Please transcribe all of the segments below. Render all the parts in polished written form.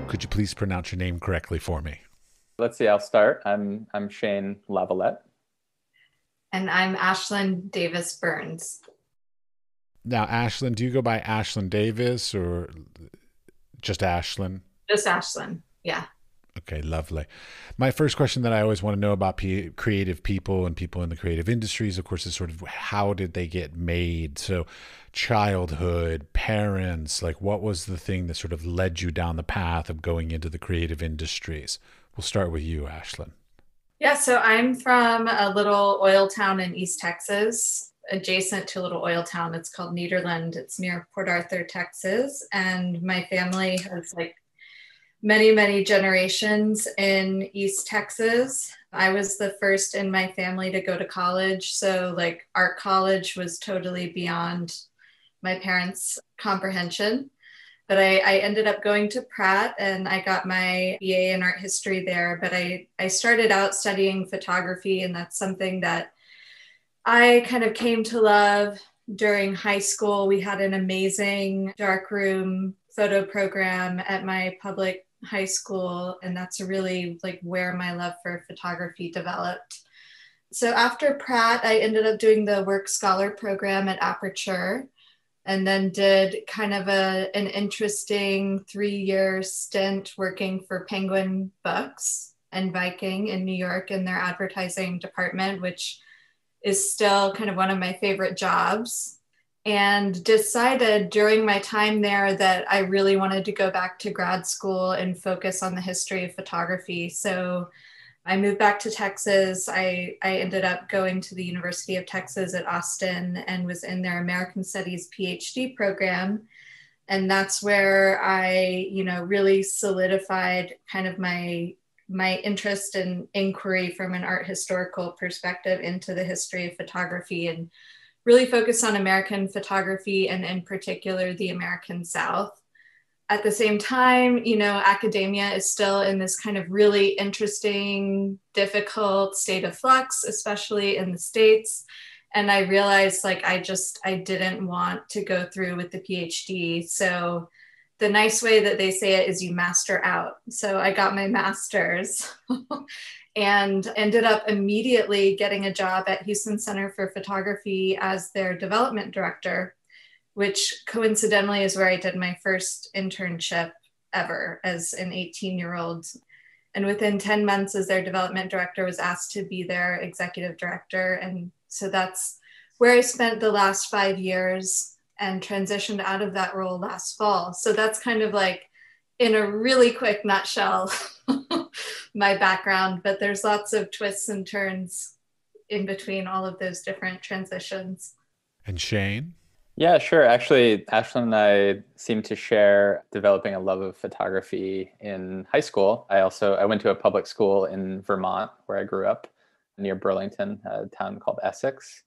Could you please pronounce your name correctly for me? Let's see, I'll start. I'm Shane Lavalette. And I'm Ashlyn Davis Burns. Now, Ashlyn, do you go by Ashlyn Davis or just Ashlyn? Just Ashlyn. Yeah. Okay, lovely. My first question that I always want to know about creative people and people in the creative industries, of course, is sort of how did they get made? So, childhood, parents, like what was the thing that sort of led you down the path of going into the creative industries? We'll start with you, Ashlyn. Yeah, so I'm from a little oil town in East Texas, adjacent to a little oil town. It's called Nederland. It's near Port Arthur, Texas. And my family has like many, many generations in East Texas. I was the first in my family to go to college. So like art college was totally beyond my parents' comprehension. But I ended up going to Pratt and I got my BA in art history there. But I started out studying photography, and that's something that I kind of came to love during high school. We had an amazing darkroom photo program at my public high school, and that's really like where my love for photography developed. So after Pratt, I ended up doing the work scholar program at Aperture, and then did kind of an interesting 3-year stint working for Penguin Books and Viking in New York in their advertising department, which is still kind of one of my favorite jobs. And decided during my time there that I really wanted to go back to grad school and focus on the history of photography. So I moved back to Texas. I ended up going to the University of Texas at Austin and was in their American Studies PhD program. And that's where I, really solidified kind of my interest and inquiry from an art historical perspective into the history of photography, and really focused on American photography and in particular the American South. At the same time, academia is still in this kind of really interesting, difficult state of flux, especially in the States. And I realized I didn't want to go through with the PhD. So the nice way that they say it is you master out. So I got my master's and ended up immediately getting a job at Houston Center for Photography as their development director, which coincidentally is where I did my first internship ever as an 18-year-old. And within 10 months as their development director, was asked to be their executive director. And so that's where I spent the last 5 years and transitioned out of that role last fall. So that's kind of like, in a really quick nutshell, my background, but there's lots of twists and turns in between all of those different transitions. And Shane? Yeah, sure. Actually, Ashlyn and I seem to share developing a love of photography in high school. I went to a public school in Vermont where I grew up near Burlington, a town called Essex.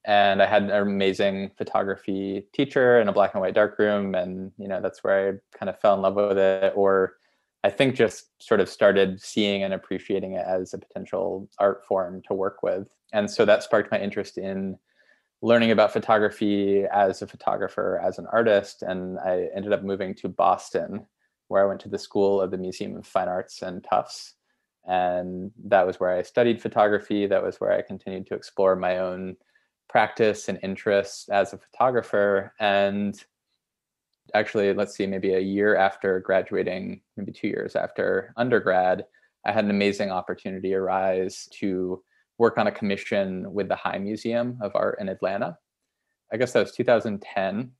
And I had an amazing photography teacher in a black and white darkroom. And, that's where I kind of fell in love with it, or I think just sort of started seeing and appreciating it as a potential art form to work with. And so that sparked my interest in learning about photography as a photographer, as an artist. And I ended up moving to Boston, where I went to the School of the Museum of Fine Arts and Tufts. And that was where I studied photography. That was where I continued to explore my own practice and interests as a photographer. And actually, let's see, maybe a year after graduating, maybe 2 years after undergrad, I had an amazing opportunity arise to work on a commission with the High Museum of Art in Atlanta. I guess that was 2010.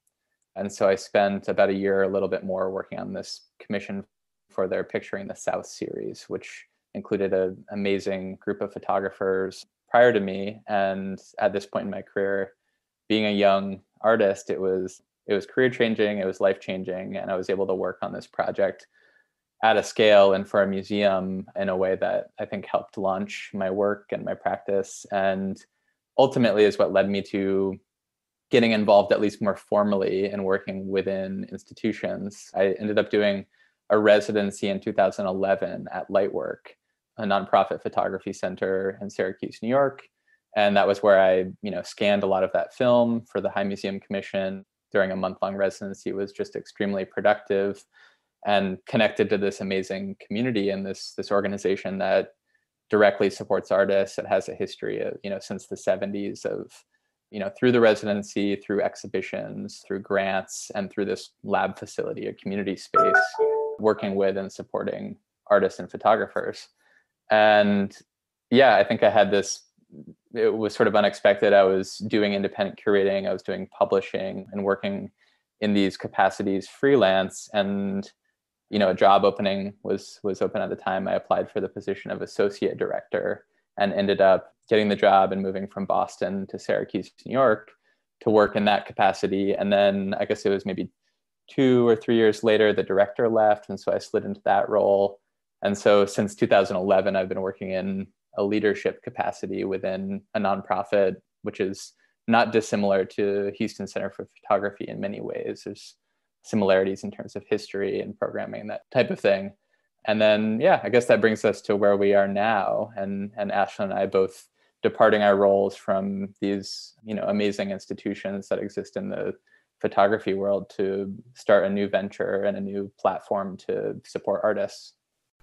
And so I spent about a year, a little bit more, working on this commission for their Picturing the South series, which included an amazing group of photographers prior to me. And at this point in my career, being a young artist, it was career changing, it was life changing, and I was able to work on this project at a scale and for a museum in a way that I think helped launch my work and my practice, and ultimately is what led me to getting involved, at least more formally, in working within institutions. I ended up doing a residency in 2011 at Lightwork a nonprofit photography center in Syracuse, New York. And that was where I, scanned a lot of that film for the High Museum Commission during a month-long residency. It was just extremely productive and connected to this amazing community and this organization that directly supports artists. It has a history of, since the 70s of, through the residency, through exhibitions, through grants, and through this lab facility, a community space, working with and supporting artists and photographers. And yeah, I think I had this, it was sort of unexpected. I was doing independent curating, I was doing publishing and working in these capacities freelance. And, a job opening was open at the time. I applied for the position of associate director and ended up getting the job and moving from Boston to Syracuse, New York to work in that capacity. And then I guess it was maybe 2 or 3 years later, the director left. And so I slid into that role. And so since 2011, I've been working in a leadership capacity within a nonprofit, which is not dissimilar to Houston Center for Photography in many ways. There's similarities in terms of history and programming and that type of thing. And then, yeah, I guess that brings us to where we are now. And Ashlyn and I both departing our roles from these, amazing institutions that exist in the photography world to start a new venture and a new platform to support artists.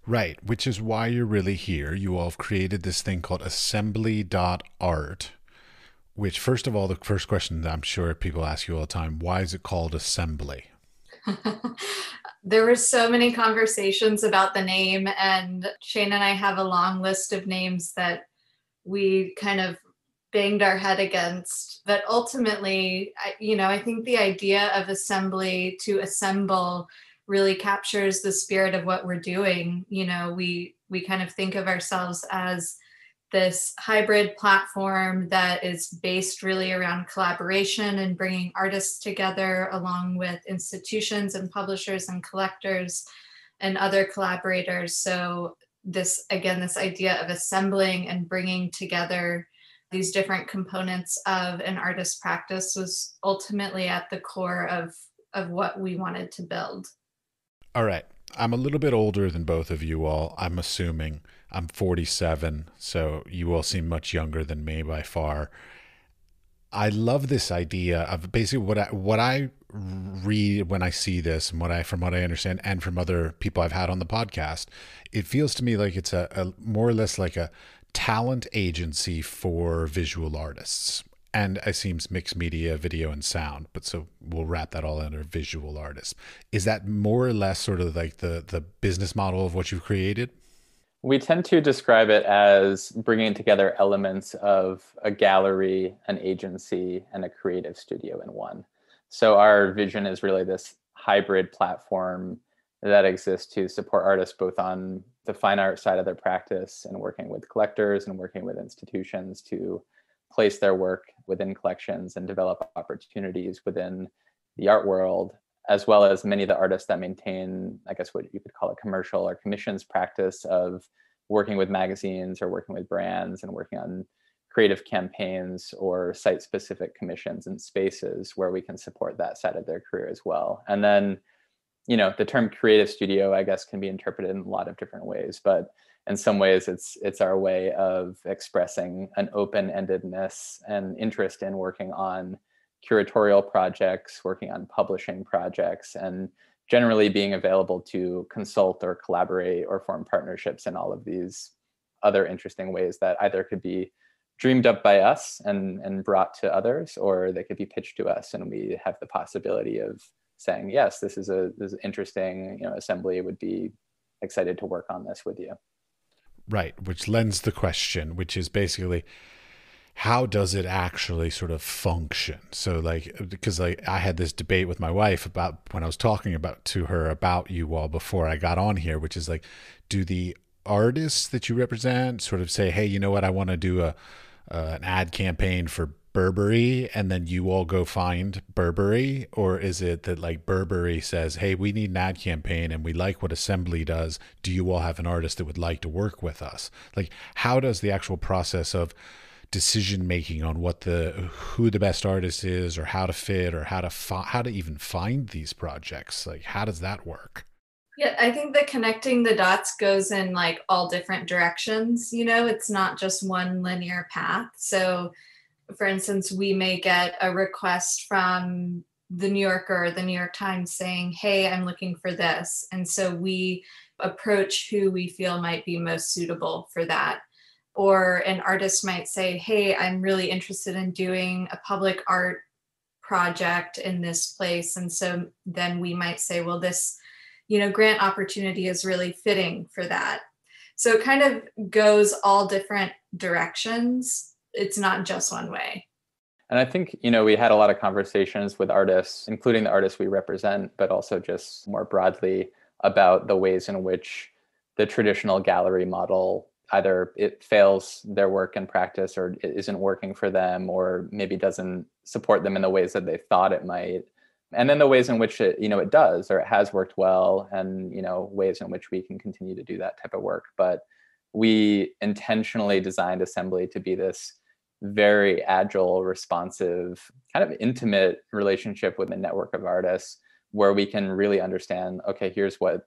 Right, which is why you're really here. You all have created this thing called assembly.art, which, first of all, the first question that I'm sure people ask you all the time, why is it called Assembly? There were so many conversations about the name, and Shane and I have a long list of names that we kind of banged our head against. But ultimately, I think the idea of assembly, to assemble, really captures the spirit of what we're doing. We kind of think of ourselves as this hybrid platform that is based really around collaboration and bringing artists together along with institutions and publishers and collectors and other collaborators. So this idea of assembling and bringing together these different components of an artist's practice was ultimately at the core of what we wanted to build. All right. I'm a little bit older than both of you all, I'm assuming. I'm 47, so you all seem much younger than me by far. I love this idea of basically what I read when I see this, and from what I understand, and from other people I've had on the podcast. It feels to me like it's a more or less like a talent agency for visual artists. And it seems mixed media, video and sound, but so we'll wrap that all under visual artists. Is that more or less sort of like the business model of what you've created? We tend to describe it as bringing together elements of a gallery, an agency, and a creative studio in one. So our vision is really this hybrid platform that exists to support artists both on the fine art side of their practice and working with collectors and working with institutions to place their work within collections and develop opportunities within the art world, as well as many of the artists that maintain, I guess, what you could call a commercial or commissions practice of working with magazines or working with brands and working on creative campaigns or site-specific commissions and spaces where we can support that side of their career as well. And then, the term creative studio, I guess, can be interpreted in a lot of different ways, but in some ways it's our way of expressing an open-endedness and interest in working on curatorial projects, working on publishing projects, and generally being available to consult or collaborate or form partnerships in all of these other interesting ways that either could be dreamed up by us and brought to others, or they could be pitched to us and we have the possibility of saying, yes, this is interesting, Assembly would be excited to work on this with you. Right, which lends the question, which is basically, how does it actually sort of function? So because I had this debate with my wife about when I was talking to her about you all before I got on here, which is like, do the artists that you represent sort of say, hey, you know what, I want to do an ad campaign for Burberry, and then you all go find Burberry? Or is it that like Burberry says, hey, we need an ad campaign and we like what Assembly does, do you all have an artist that would like to work with us? Like, how does the actual process of decision making on who the best artist is, or how to fit, or how to even find these projects, like how does that work? Yeah, I think that connecting the dots goes in like all different directions. It's not just one linear path. So, for instance, we may get a request from the New Yorker or the New York Times saying, hey, I'm looking for this. And so we approach who we feel might be most suitable for that. Or an artist might say, hey, I'm really interested in doing a public art project in this place. And so then we might say, well, this, grant opportunity is really fitting for that. So it kind of goes all different directions. It's not just one way. And I think, we had a lot of conversations with artists, including the artists we represent, but also just more broadly about the ways in which the traditional gallery model, either it fails their work and practice or it isn't working for them, or maybe doesn't support them in the ways that they thought it might. And then the ways in which it does, or it has worked well, and, ways in which we can continue to do that type of work. But we intentionally designed Assembly to be this very agile, responsive, kind of intimate relationship with a network of artists where we can really understand, okay, here's what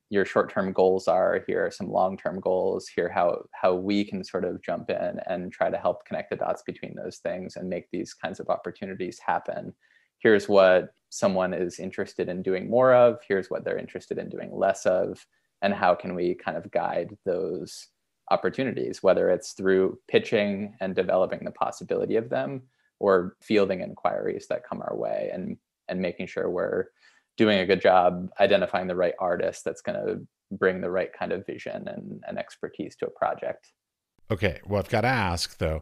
your short-term goals are, here are some long-term goals, here how we can sort of jump in and try to help connect the dots between those things and make these kinds of opportunities happen. Here's what someone is interested in doing more of, here's what they're interested in doing less of, and how can we kind of guide those opportunities, whether it's through pitching and developing the possibility of them, or fielding inquiries that come our way, and making sure we're doing a good job identifying the right artist that's going to bring the right kind of vision and expertise to a project. Okay, well, I've got to ask though,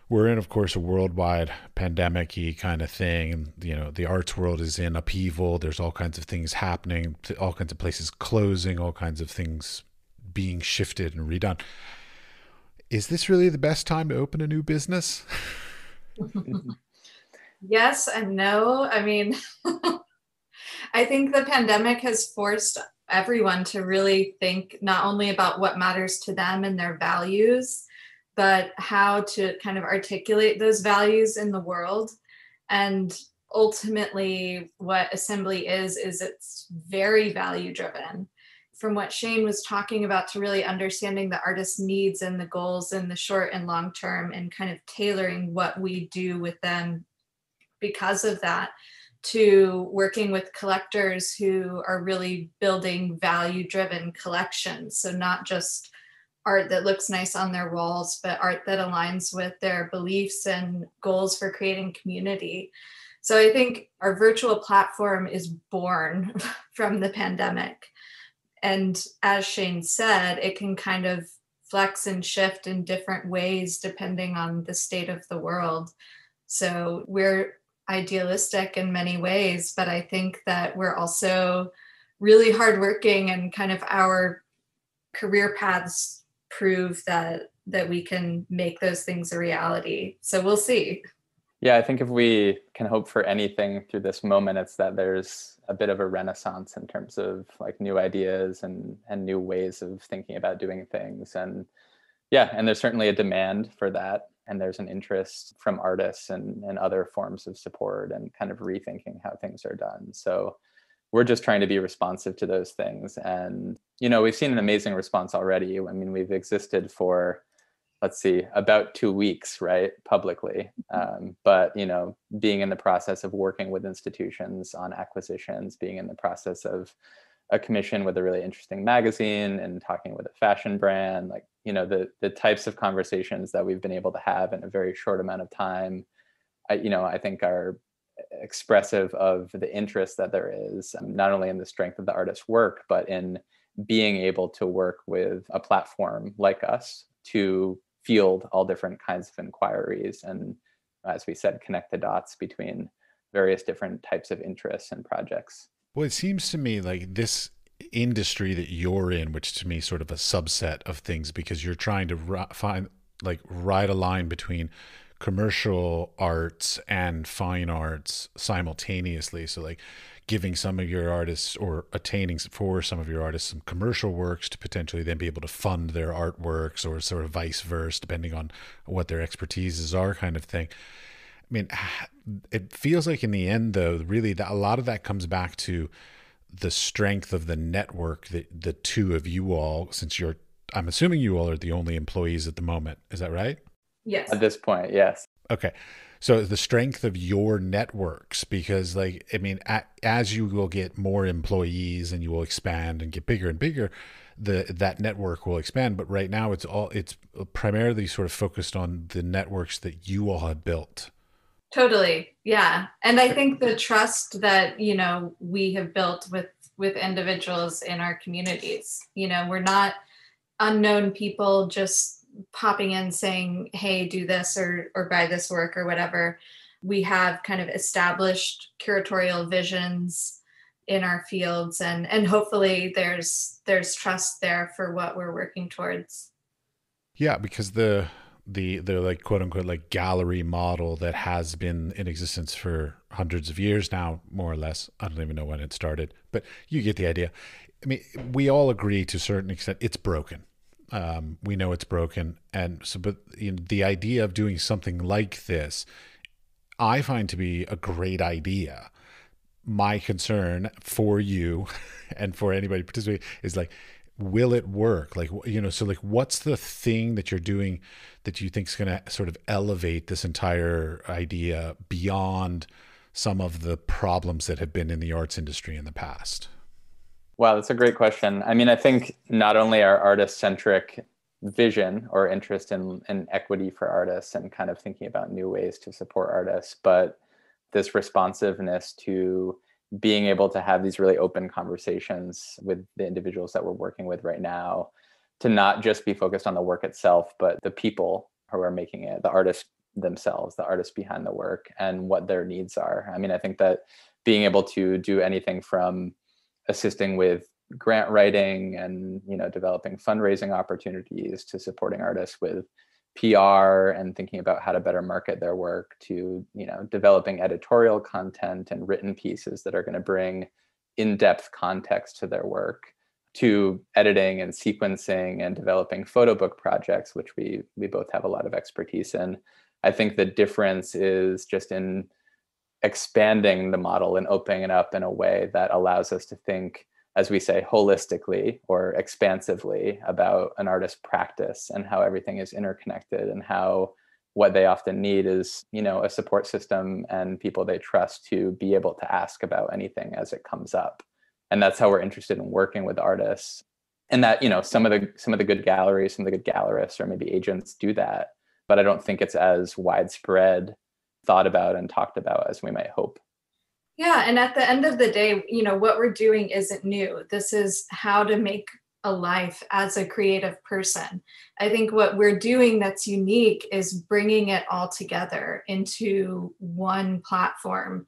we're in, of course, a worldwide pandemic-y kind of thing. The arts world is in upheaval. There's all kinds of things happening, all kinds of places closing, all kinds of things being shifted and redone. Is this really the best time to open a new business? Yes and no. I mean, I think the pandemic has forced everyone to really think not only about what matters to them and their values, but how to kind of articulate those values in the world. And ultimately, what Assembly is it's very value driven. From what Shane was talking about, to really understanding the artist's needs and the goals in the short and long term, and kind of tailoring what we do with them because of that, to working with collectors who are really building value-driven collections. So not just art that looks nice on their walls, but art that aligns with their beliefs and goals for creating community. So I think our virtual platform is born from the pandemic. And as Shane said, it can kind of flex and shift in different ways depending on the state of the world. So we're idealistic in many ways, but I think that we're also really hardworking, and kind of our career paths prove that we can make those things a reality. So we'll see. Yeah, I think if we can hope for anything through this moment, it's that there's a bit of a renaissance in terms of like new ideas and new ways of thinking about doing things. And yeah, and there's certainly a demand for that. And there's an interest from artists and other forms of support and kind of rethinking how things are done. So we're just trying to be responsive to those things. And, we've seen an amazing response already. I mean, we've existed for, let's see, about 2 weeks, right, publicly. But, being in the process of working with institutions on acquisitions, being in the process of a commission with a really interesting magazine and talking with a fashion brand, like, the types of conversations that we've been able to have in a very short amount of time, I think are expressive of the interest that there is, not only in the strength of the artist's work, but in being able to work with a platform like us to field all different kinds of inquiries. And as we said, connect the dots between various different types of interests and projects. Well, it seems to me like this industry that you're in, which to me is sort of a subset of things, because you're trying to ride a line between commercial arts and fine arts simultaneously. So like giving some of your artists, or attaining for some of your artists, some commercial works to potentially then be able to fund their artworks, or sort of vice versa, depending on what their expertises are, kind of thing. I mean, it feels like in the end, though, really that a lot of that comes back to the strength of the network that the two of you all, since I'm assuming you all are the only employees at the moment. Is that right? Yes. At this point, yes. Okay. So the strength of your networks, because as you will get more employees and you will expand and get bigger and bigger, that network will expand. But right now it's primarily sort of focused on the networks that you all have built. Totally. Yeah. And I think the trust that, we have built with individuals in our communities, we're not unknown people just popping in saying, hey, do this or buy this work or whatever. We have kind of established curatorial visions in our fields, and hopefully there's trust there for what we're working towards. Yeah, because the like quote unquote like gallery model that has been in existence for hundreds of years now, more or less. I don't even know when it started, but you get the idea. I mean, we all agree to a certain extent it's broken. We know it's broken, and so, but the idea of doing something like this, I find to be a great idea. My concern for you and for anybody participating is like, will it work? Like, so like, what's the thing that you're doing that you think is going to sort of elevate this entire idea beyond some of the problems that have been in the arts industry in the past? Wow, that's a great question. I mean, I think not only our artist-centric vision or interest in equity for artists and kind of thinking about new ways to support artists, but this responsiveness to being able to have these really open conversations with the individuals that we're working with right now, to not just be focused on the work itself, but the people who are making it, the artists themselves, the artists behind the work, and what their needs are. I mean, I think that being able to do anything from assisting with grant writing and developing fundraising opportunities to supporting artists with PR and thinking about how to better market their work to developing editorial content and written pieces that are going to bring in-depth context to their work, to editing and sequencing and developing photo book projects, which we both have a lot of expertise in. I think the difference is just in expanding the model and opening it up in a way that allows us to think, as we say, holistically or expansively about an artist's practice and how everything is interconnected, and how what they often need is, a support system and people they trust to be able to ask about anything as it comes up. And that's how we're interested in working with artists. And that, some of the good galleries, some of the good gallerists or maybe agents do that, but I don't think it's as widespread thought about and talked about as we might hope. Yeah, and at the end of the day, what we're doing isn't new. This is how to make a life as a creative person. I think what we're doing that's unique is bringing it all together into one platform.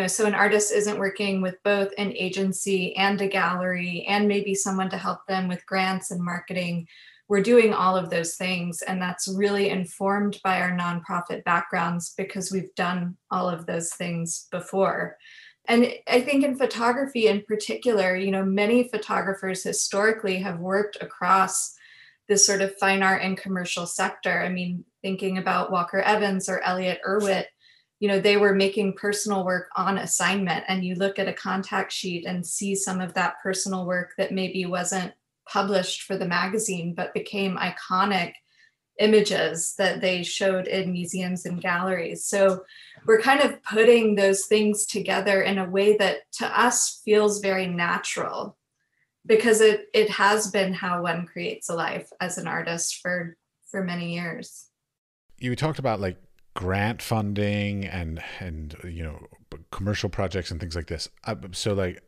So an artist isn't working with both an agency and a gallery and maybe someone to help them with grants and marketing. We're doing all of those things, and that's really informed by our nonprofit backgrounds because we've done all of those things before. And I think in photography in particular, many photographers historically have worked across this sort of fine art and commercial sector. I mean, thinking about Walker Evans or Elliot Erwitt, they were making personal work on assignment, and you look at a contact sheet and see some of that personal work that maybe wasn't published for the magazine, but became iconic images that they showed in museums and galleries. So we're kind of putting those things together in a way that to us feels very natural, because it has been how one creates a life as an artist for many years. You talked about like grant funding and commercial projects and things like this. So like,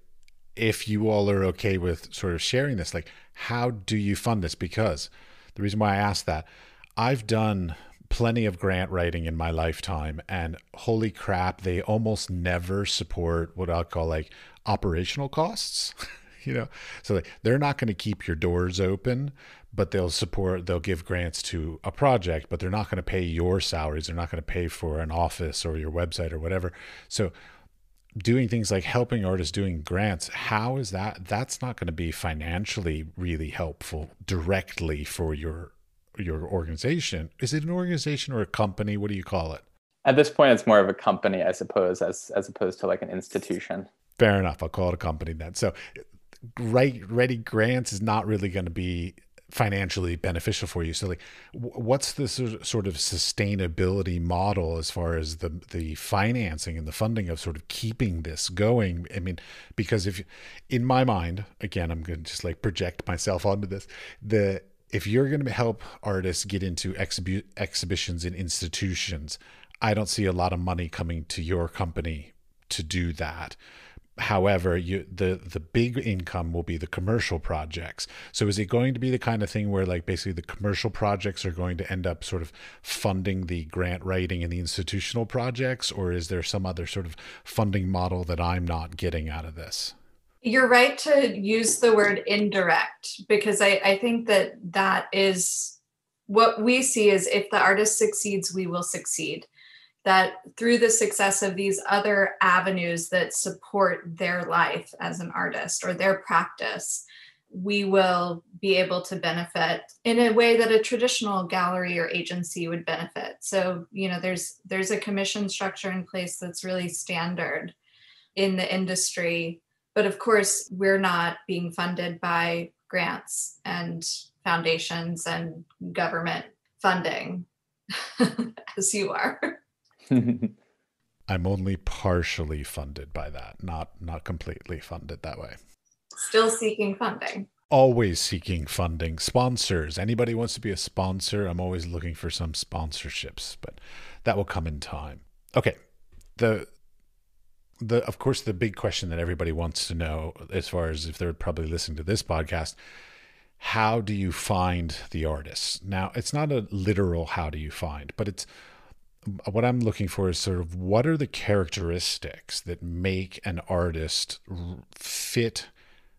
if you all are okay with sort of sharing this, like, how do you fund this? Because the reason why I asked that, I've done plenty of grant writing in my lifetime, and holy crap, they almost never support what I'll call like operational costs. So like, they're not going to keep your doors open, but they'll give grants to a project, but they're not going to pay your salaries. They're not going to pay for an office or your website or whatever. So doing things like helping artists doing grants, how is that? That's not going to be financially really helpful directly for your organization. Is it an organization or a company? What do you call it? At this point, it's more of a company, I suppose, as opposed to like an institution. Fair enough. I'll call it a company then. So ready grants is not really going to be financially beneficial for you. So like what's the sort of sustainability model as far as the financing and the funding of sort of keeping this going? I mean, because if in my mind, again, I'm going to just like project myself onto this, if you're going to help artists get into exhibitions in institutions, I don't see a lot of money coming to your company to do that. However, the big income will be the commercial projects. So is it going to be the kind of thing where like basically the commercial projects are going to end up sort of funding the grant writing and the institutional projects, or is there some other sort of funding model that I'm not getting out of this? You're right to use the word indirect, because I think that is what we see is if the artist succeeds, we will succeed. That through the success of these other avenues that support their life as an artist or their practice, we will be able to benefit in a way that a traditional gallery or agency would benefit. So, there's a commission structure in place that's really standard in the industry. But of course, we're not being funded by grants and foundations and government funding as you are. I'm only partially funded by that, not completely funded that way. Still seeking funding. Always seeking funding. Sponsors. Anybody wants to be a sponsor? I'm always looking for some sponsorships, but that will come in time. Okay. Of course, the big question that everybody wants to know, as far as if they're probably listening to this podcast, how do you find the artists? Now, it's not a literal how do you find, but it's what I'm looking for is sort of what are the characteristics that make an artist fit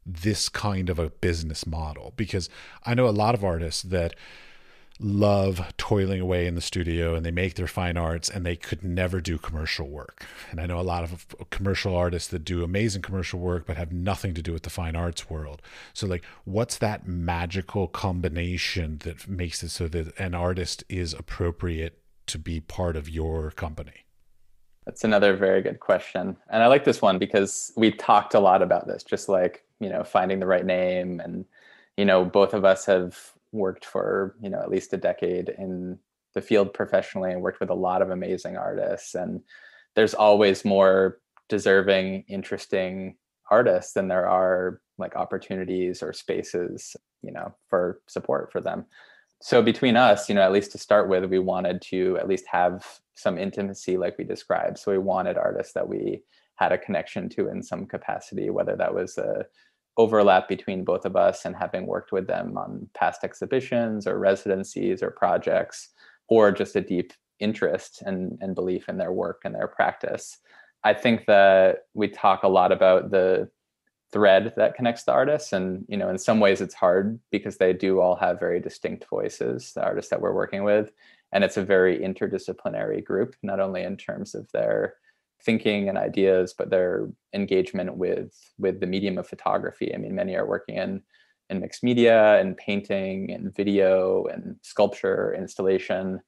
this kind of a business model? Because I know a lot of artists that love toiling away in the studio and they make their fine arts and they could never do commercial work. And I know a lot of commercial artists that do amazing commercial work but have nothing to do with the fine arts world. So like what's that magical combination that makes it so that an artist is appropriate to be part of your company? That's another very good question. And I like this one because we talked a lot about this, just like, finding the right name. And, both of us have worked for, at least a decade in the field professionally and worked with a lot of amazing artists. And there's always more deserving, interesting artists than there are like opportunities or spaces, for support for them. So between us, at least to start with, we wanted to at least have some intimacy like we described. So we wanted artists that we had a connection to in some capacity, whether that was a overlap between both of us and having worked with them on past exhibitions or residencies or projects, or just a deep interest and belief in their work and their practice. I think that we talk a lot about the thread that connects the artists. And, in some ways it's hard because they do all have very distinct voices, the artists that we're working with. And it's a very interdisciplinary group, not only in terms of their thinking and ideas, but their engagement with the medium of photography. I mean, many are working in mixed media and painting and video and sculpture, installation,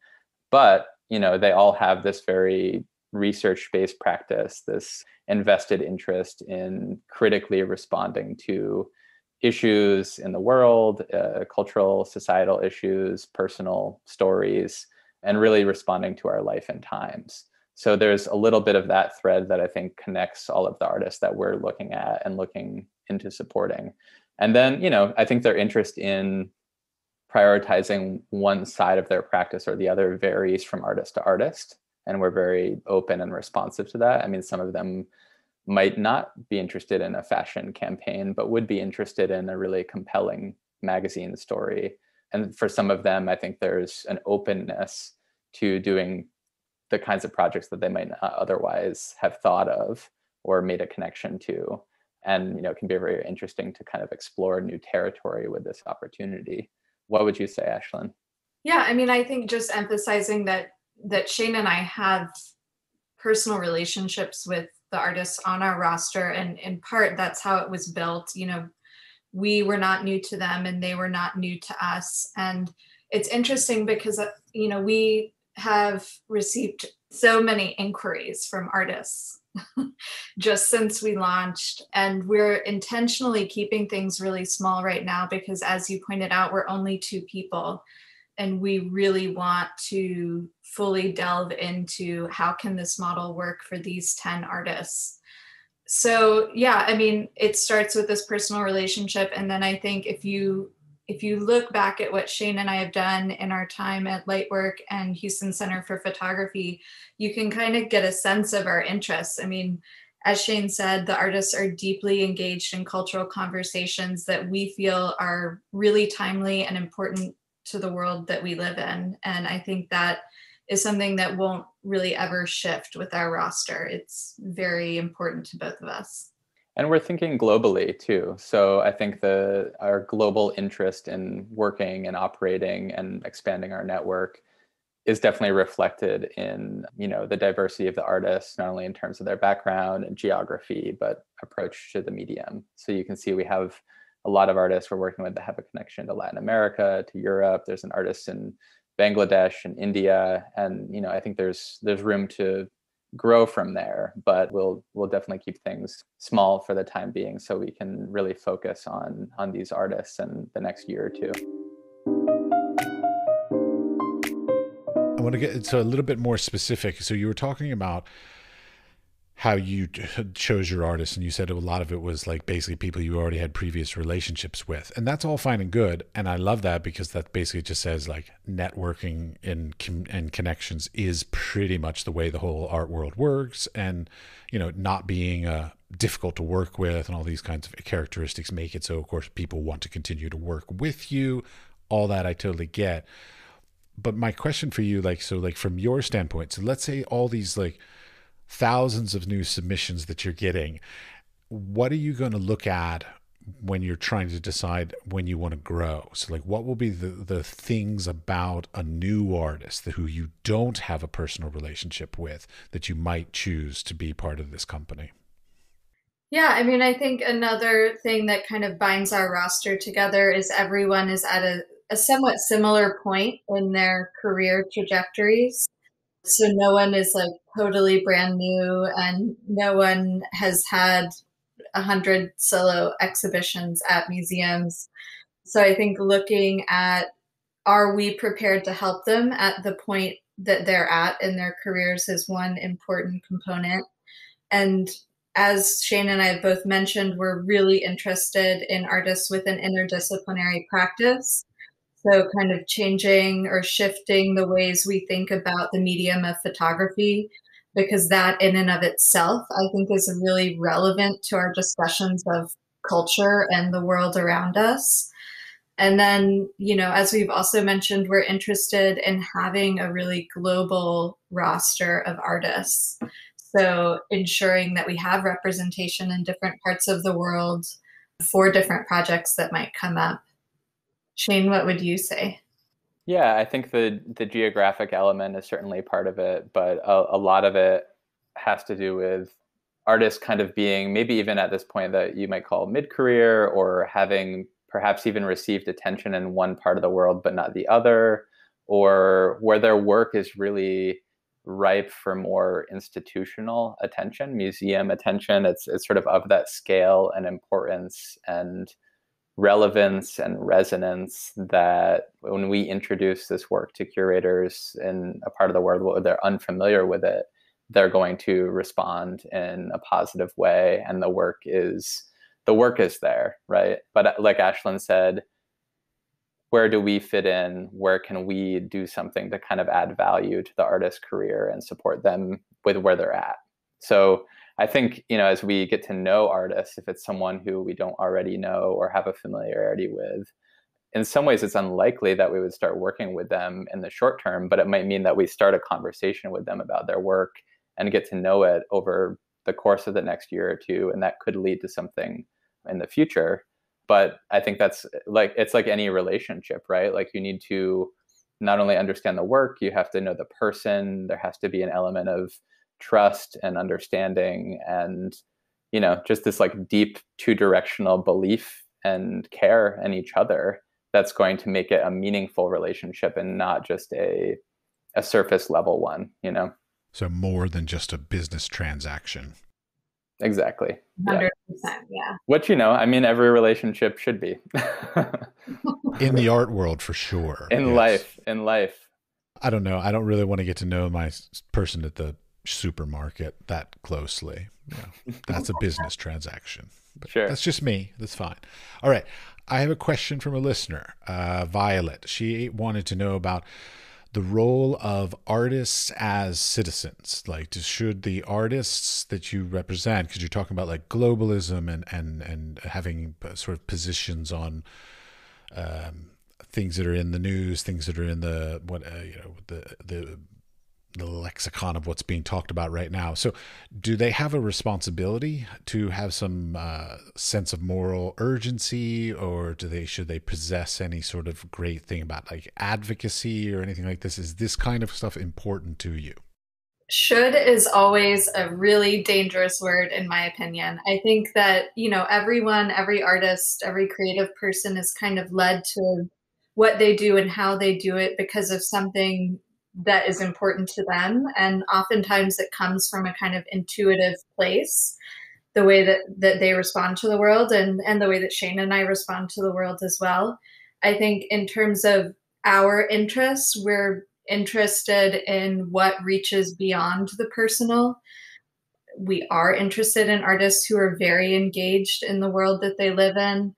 but, they all have this very research-based practice, this invested interest in critically responding to issues in the world, cultural, societal issues, personal stories, and really responding to our life and times. So there's a little bit of that thread that I think connects all of the artists that we're looking at and looking into supporting. And then, I think their interest in prioritizing one side of their practice or the other varies from artist to artist. And we're very open and responsive to that. I mean, some of them might not be interested in a fashion campaign, but would be interested in a really compelling magazine story. And for some of them, I think there's an openness to doing the kinds of projects that they might not otherwise have thought of or made a connection to. And, it can be very interesting to kind of explore new territory with this opportunity. What would you say, Ashlyn? Yeah, I mean, I think just emphasizing that Shane and I have personal relationships with the artists on our roster, and in part that's how it was built. We were not new to them and they were not new to us. And it's interesting because we have received so many inquiries from artists just since we launched. And we're intentionally keeping things really small right now because, as you pointed out, we're only 2 people. And we really want to fully delve into how can this model work for these 10 artists. So yeah, I mean, it starts with this personal relationship. And then I think if you look back at what Shane and I have done in our time at Lightwork and Houston Center for Photography, you can kind of get a sense of our interests. I mean, as Shane said, the artists are deeply engaged in cultural conversations that we feel are really timely and important to the world that we live in. And I think that is something that won't really ever shift with our roster. It's very important to both of us. And we're thinking globally too. So I think our global interest in working and operating and expanding our network is definitely reflected in, the diversity of the artists, not only in terms of their background and geography, but approach to the medium. So you can see we have a lot of artists we're working with that have a connection to Latin America, to Europe. There's an artist in Bangladesh and India. And, I think there's room to grow from there, but we'll definitely keep things small for the time being so we can really focus on these artists in the next year or two. I want to get a little bit more specific. So you were talking about how you chose your artists, and you said a lot of it was like basically people you already had previous relationships with, and that's all fine and good, and I love that because that basically just says like networking and connections is pretty much the way the whole art world works, and not being difficult to work with and all these kinds of characteristics make it so of course people want to continue to work with you. All that I totally get, but my question for you, from your standpoint, so let's say all these thousands of new submissions that you're getting, what are you going to look at when you're trying to decide when you want to grow? So what will be the things about a new artist who you don't have a personal relationship with that you might choose to be part of this company? Yeah, I mean, I think another thing that kind of binds our roster together is everyone is at a somewhat similar point in their career trajectories. So no one is totally brand new, and no one has had 100 solo exhibitions at museums. So I think looking at, are we prepared to help them at the point that they're at in their careers is one important component. And as Shane and I have both mentioned, we're really interested in artists with an interdisciplinary practice. So kind of changing or shifting the ways we think about the medium of photography, because that in and of itself, I think, is really relevant to our discussions of culture and the world around us. And then, as we've also mentioned, we're interested in having a really global roster of artists. So ensuring that we have representation in different parts of the world for different projects that might come up. Shane, what would you say? Yeah, I think the geographic element is certainly part of it, but a lot of it has to do with artists kind of being maybe even at this point that you might call mid-career, or having perhaps even received attention in one part of the world but not the other, or where their work is really ripe for more institutional attention, museum attention. It's sort of that scale and importance and relevance and resonance that when we introduce this work to curators in a part of the world where they're unfamiliar with it, they're going to respond in a positive way, and the work is there, right? But like Ashlyn said, where do we fit in? Where can we do something to kind of add value to the artist's career and support them with where they're at? So I think, as we get to know artists, if it's someone who we don't already know or have a familiarity with, in some ways it's unlikely that we would start working with them in the short term, but it might mean that we start a conversation with them about their work and get to know it over the course of the next year or two, and that could lead to something in the future. But I think that's it's like any relationship, right? You need to not only understand the work, you have to know the person. There has to be an element of trust and understanding, and just this deep two-directional belief and care in each other that's going to make it a meaningful relationship and not just a surface level one. So more than just a business transaction. Exactly. Yeah. 100%. Yeah. Which, I mean, every relationship should be. In the art world, for sure. In Yes. life, in life. I don't know. I don't really want to get to know my person at the supermarket that closely. That's a business transaction. But Sure. that's just me. That's fine. All right. I have a question from a listener, Violet. She wanted to know about the role of artists as citizens. Like, should the artists that you represent, because you're talking about like globalism and having sort of positions on things that are in the news, things that are in the the lexicon of what's being talked about right now. So do they have a responsibility to have some sense of moral urgency, or should they possess any sort of great thing about like advocacy or anything like this? Is this kind of stuff important to you? Should is always a really dangerous word, in my opinion. I think that, everyone, every artist, every creative person is kind of led to what they do and how they do it because of something that is important to them. And oftentimes it comes from a kind of intuitive place, the way that they respond to the world and the way that Shane and I respond to the world as well. I think in terms of our interests, we're interested in what reaches beyond the personal. We are interested in artists who are very engaged in the world that they live in.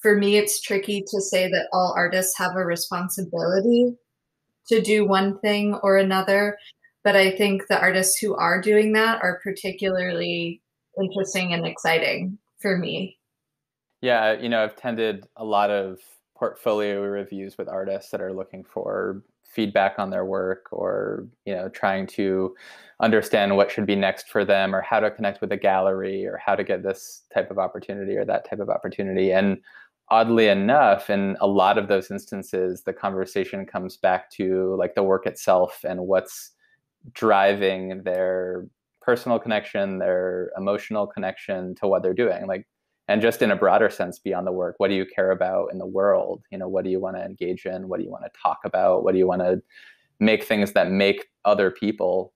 For me, it's tricky to say that all artists have a responsibility to do one thing or another, but I think the artists who are doing that are particularly interesting and exciting for me. Yeah, I've attended a lot of portfolio reviews with artists that are looking for feedback on their work, or trying to understand what should be next for them, or how to connect with a gallery, or how to get this type of opportunity or that type of opportunity. And oddly enough, in a lot of those instances, the conversation comes back to like the work itself and what's driving their personal connection, their emotional connection to what they're doing. Like, and just in a broader sense beyond the work, what do you care about in the world? What do you want to engage in? What do you want to talk about? What do you want to make things that make other people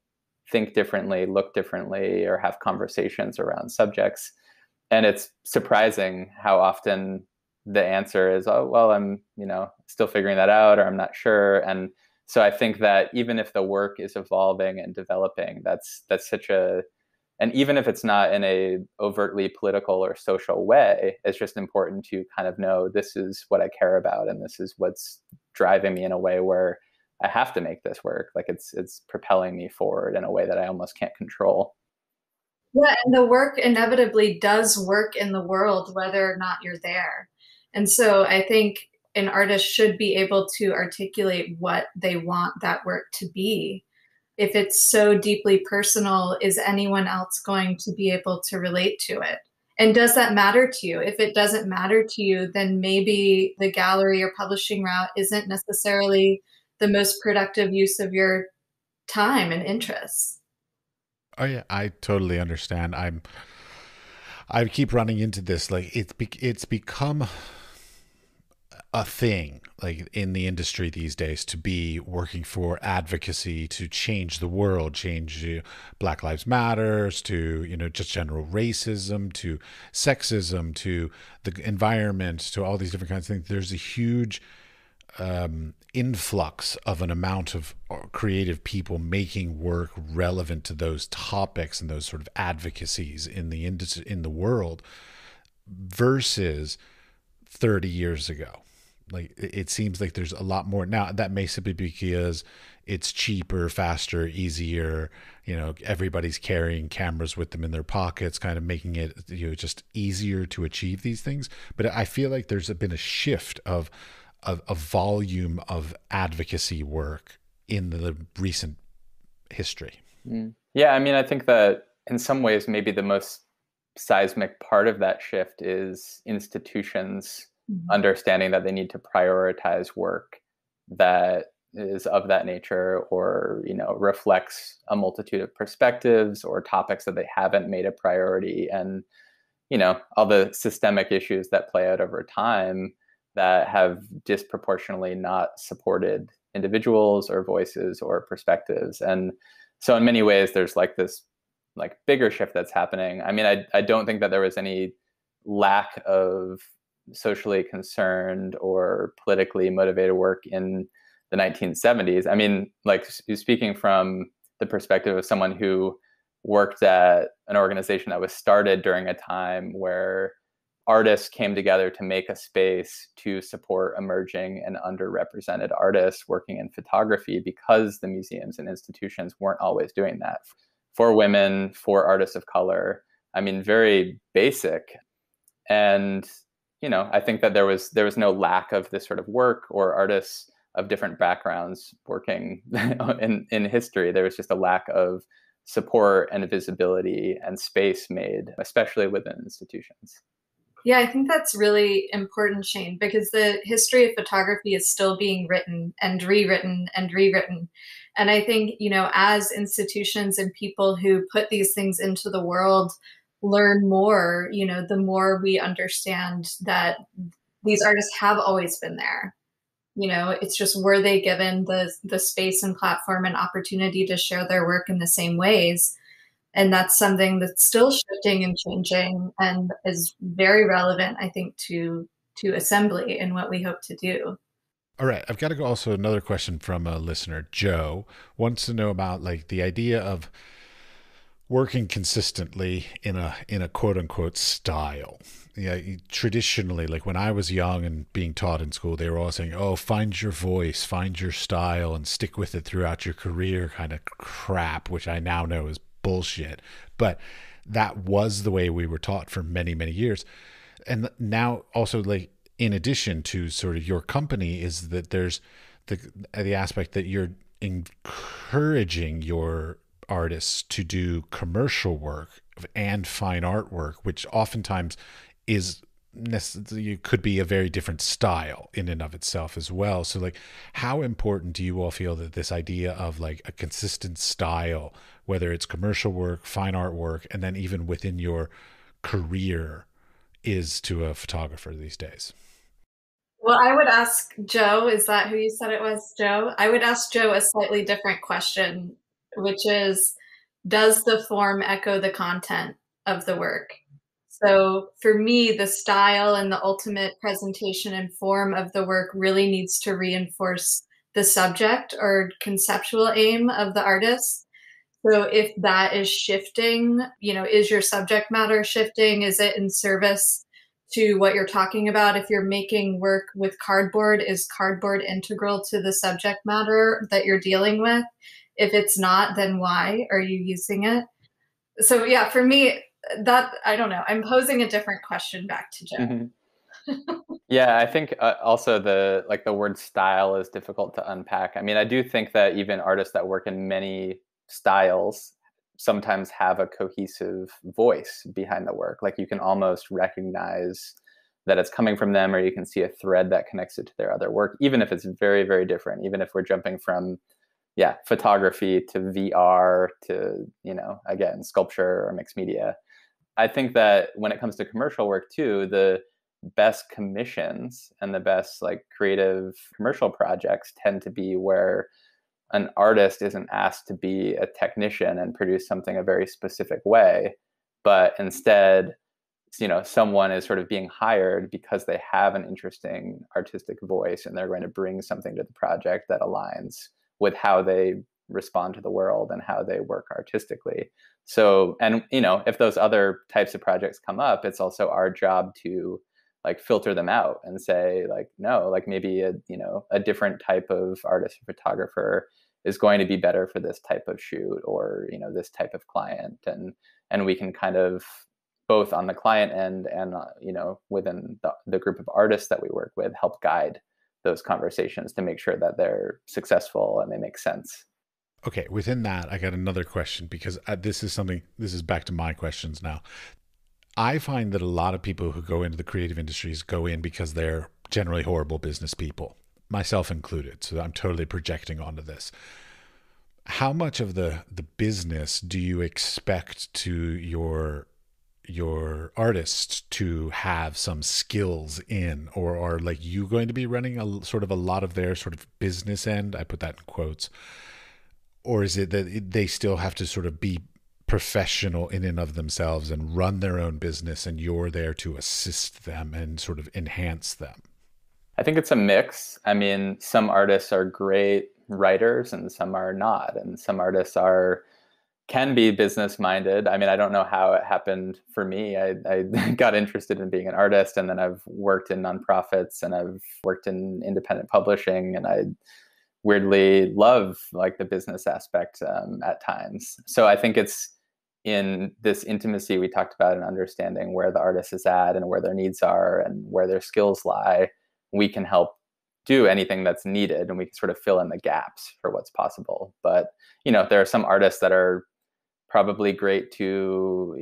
think differently, look differently, or have conversations around subjects? And it's surprising how often the answer is, oh, well, I'm, still figuring that out, or I'm not sure. And so I think that even if the work is evolving and developing, that's such a, and even if it's not in a overtly political or social way, it's just important to kind of know this is what I care about, and this is what's driving me in a way where I have to make this work. Like it's propelling me forward in a way that I almost can't control. Yeah, and the work inevitably does work in the world, whether or not you're there. And so I think an artist should be able to articulate what they want that work to be. If it's so deeply personal, is anyone else going to be able to relate to it? And does that matter to you? If it doesn't matter to you, then maybe the gallery or publishing route isn't necessarily the most productive use of your time and interests. Oh yeah, I totally understand. I keep running into this. Like it's become a thing like in the industry these days to be working for advocacy to change the world, change Black Lives Matters, to just general racism, to sexism, to the environment, to all these different kinds of things. There's a huge influx of an amount of creative people making work relevant to those topics and those sort of advocacies in the industry, in the world, versus 30 years ago. Like it seems like there's a lot more now. That may simply be because it's cheaper, faster, easier. Everybody's carrying cameras with them in their pockets, kind of making it just easier to achieve these things. But I feel like there's been a shift of a volume of advocacy work in the recent history. Yeah, I mean, I think that in some ways, maybe the most seismic part of that shift is institutions understanding that they need to prioritize work that is of that nature, or reflects a multitude of perspectives or topics that they haven't made a priority, and all the systemic issues that play out over time that have disproportionately not supported individuals or voices or perspectives. And so in many ways there's like this like bigger shift that's happening. I mean, I don't think that there was any lack of socially concerned or politically motivated work in the 1970s. I mean, like speaking from the perspective of someone who worked at an organization that was started during a time where artists came together to make a space to support emerging and underrepresented artists working in photography, because the museums and institutions weren't always doing that for women, for artists of color. I mean, very basic. And, I think that there was no lack of this sort of work or artists of different backgrounds working in history. There was just a lack of support and visibility and space made, especially within institutions. Yeah, I think that's really important, Shane, because the history of photography is still being written and rewritten and rewritten. And I think, as institutions and people who put these things into the world learn more, the more we understand that these artists have always been there. It's just, were they given the space and platform and opportunity to share their work in the same ways? And that's something that's still shifting and changing and is very relevant, I think, to assembly and what we hope to do. All right. I've got to go. Also, another question from a listener, Joe, wants to know about like the idea of working consistently in a quote unquote style. Yeah, traditionally, like when I was young and being taught in school, they were all saying, "Oh, find your voice, find your style, and stick with it throughout your career," kind of crap, which I now know is bullshit. But that was the way we were taught for many, many years. And now also, like, in addition to sort of your company, is that there's the aspect that you're encouraging your artists to do commercial work and fine art work, which oftentimes is necessarily could be a very different style in and of itself as well. So like, how important do you all feel that this idea of like a consistent style, whether it's commercial work, fine art work, and then even within your career, is to a photographer these days? Well, I would ask Joe, is that who you said it was, Joe? I would ask Joe a slightly different question, which is, does the form echo the content of the work? So for me, the style and the ultimate presentation and form of the work really needs to reinforce the subject or conceptual aim of the artist. So if that is shifting, is your subject matter shifting? Is it in service to what you're talking about? If you're making work with cardboard, is cardboard integral to the subject matter that you're dealing with? If it's not, then why are you using it? So yeah, for me, that, I don't know, I'm posing a different question back to Joe. Mm-hmm. Yeah, I think also the word style is difficult to unpack. I mean, I do think that even artists that work in many styles sometimes have a cohesive voice behind the work. Like you can almost recognize that it's coming from them, or you can see a thread that connects it to their other work, even if it's very, very different, even if we're jumping from photography to VR to, again, sculpture or mixed media. I think that when it comes to commercial work too, the best commissions and the best like creative commercial projects tend to be where an artist isn't asked to be a technician and produce something a very specific way, but instead, someone is sort of being hired because they have an interesting artistic voice and they're going to bring something to the project that aligns with how they respond to the world and how they work artistically. So, and, if those other types of projects come up, it's also our job to like filter them out and say like, no, like maybe a different type of artist or photographer is going to be better for this type of shoot or, this type of client. And we can kind of both on the client end and, within the group of artists that we work with, help guide those conversations to make sure that they're successful and they make sense. Okay, within that, I got another question because this is back to my questions now. I find that a lot of people who go into the creative industries go in because they're generally horrible business people, myself included. So I'm totally projecting onto this. How much of the business do you expect to your artists to have some skills in, or are like you going to be running a sort of a lot of their sort of business end? I put that in quotes. Or is it that they still have to sort of be professional in and of themselves and run their own business, and you're there to assist them and sort of enhance them? I think it's a mix. I mean, some artists are great writers and some are not. And some artists can be business minded. I mean, I don't know how it happened for me. I got interested in being an artist, and then I've worked in nonprofits and I've worked in independent publishing, and I weirdly love like the business aspect at times. So I think it's in this intimacy we talked about and understanding where the artist is at and where their needs are and where their skills lie, we can help do anything that's needed and we can sort of fill in the gaps for what's possible. But, there are some artists that are probably great to,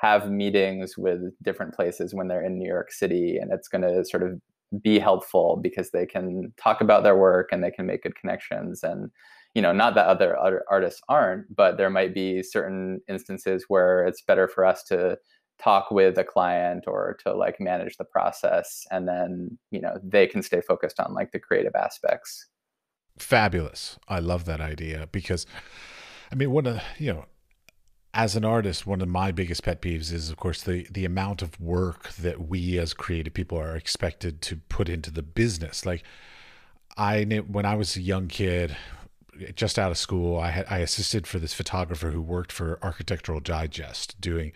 have meetings with different places when they're in New York City, and it's going to sort of be helpful because they can talk about their work and they can make good connections. And, not that other artists aren't, but there might be certain instances where it's better for us to talk with a client or to like manage the process, and then, they can stay focused on like the creative aspects. Fabulous. I love that idea because, I mean, as an artist, one of my biggest pet peeves is, of course, the amount of work that we as creative people are expected to put into the business. Like, when I was a young kid, just out of school, I assisted for this photographer who worked for Architectural Digest, doing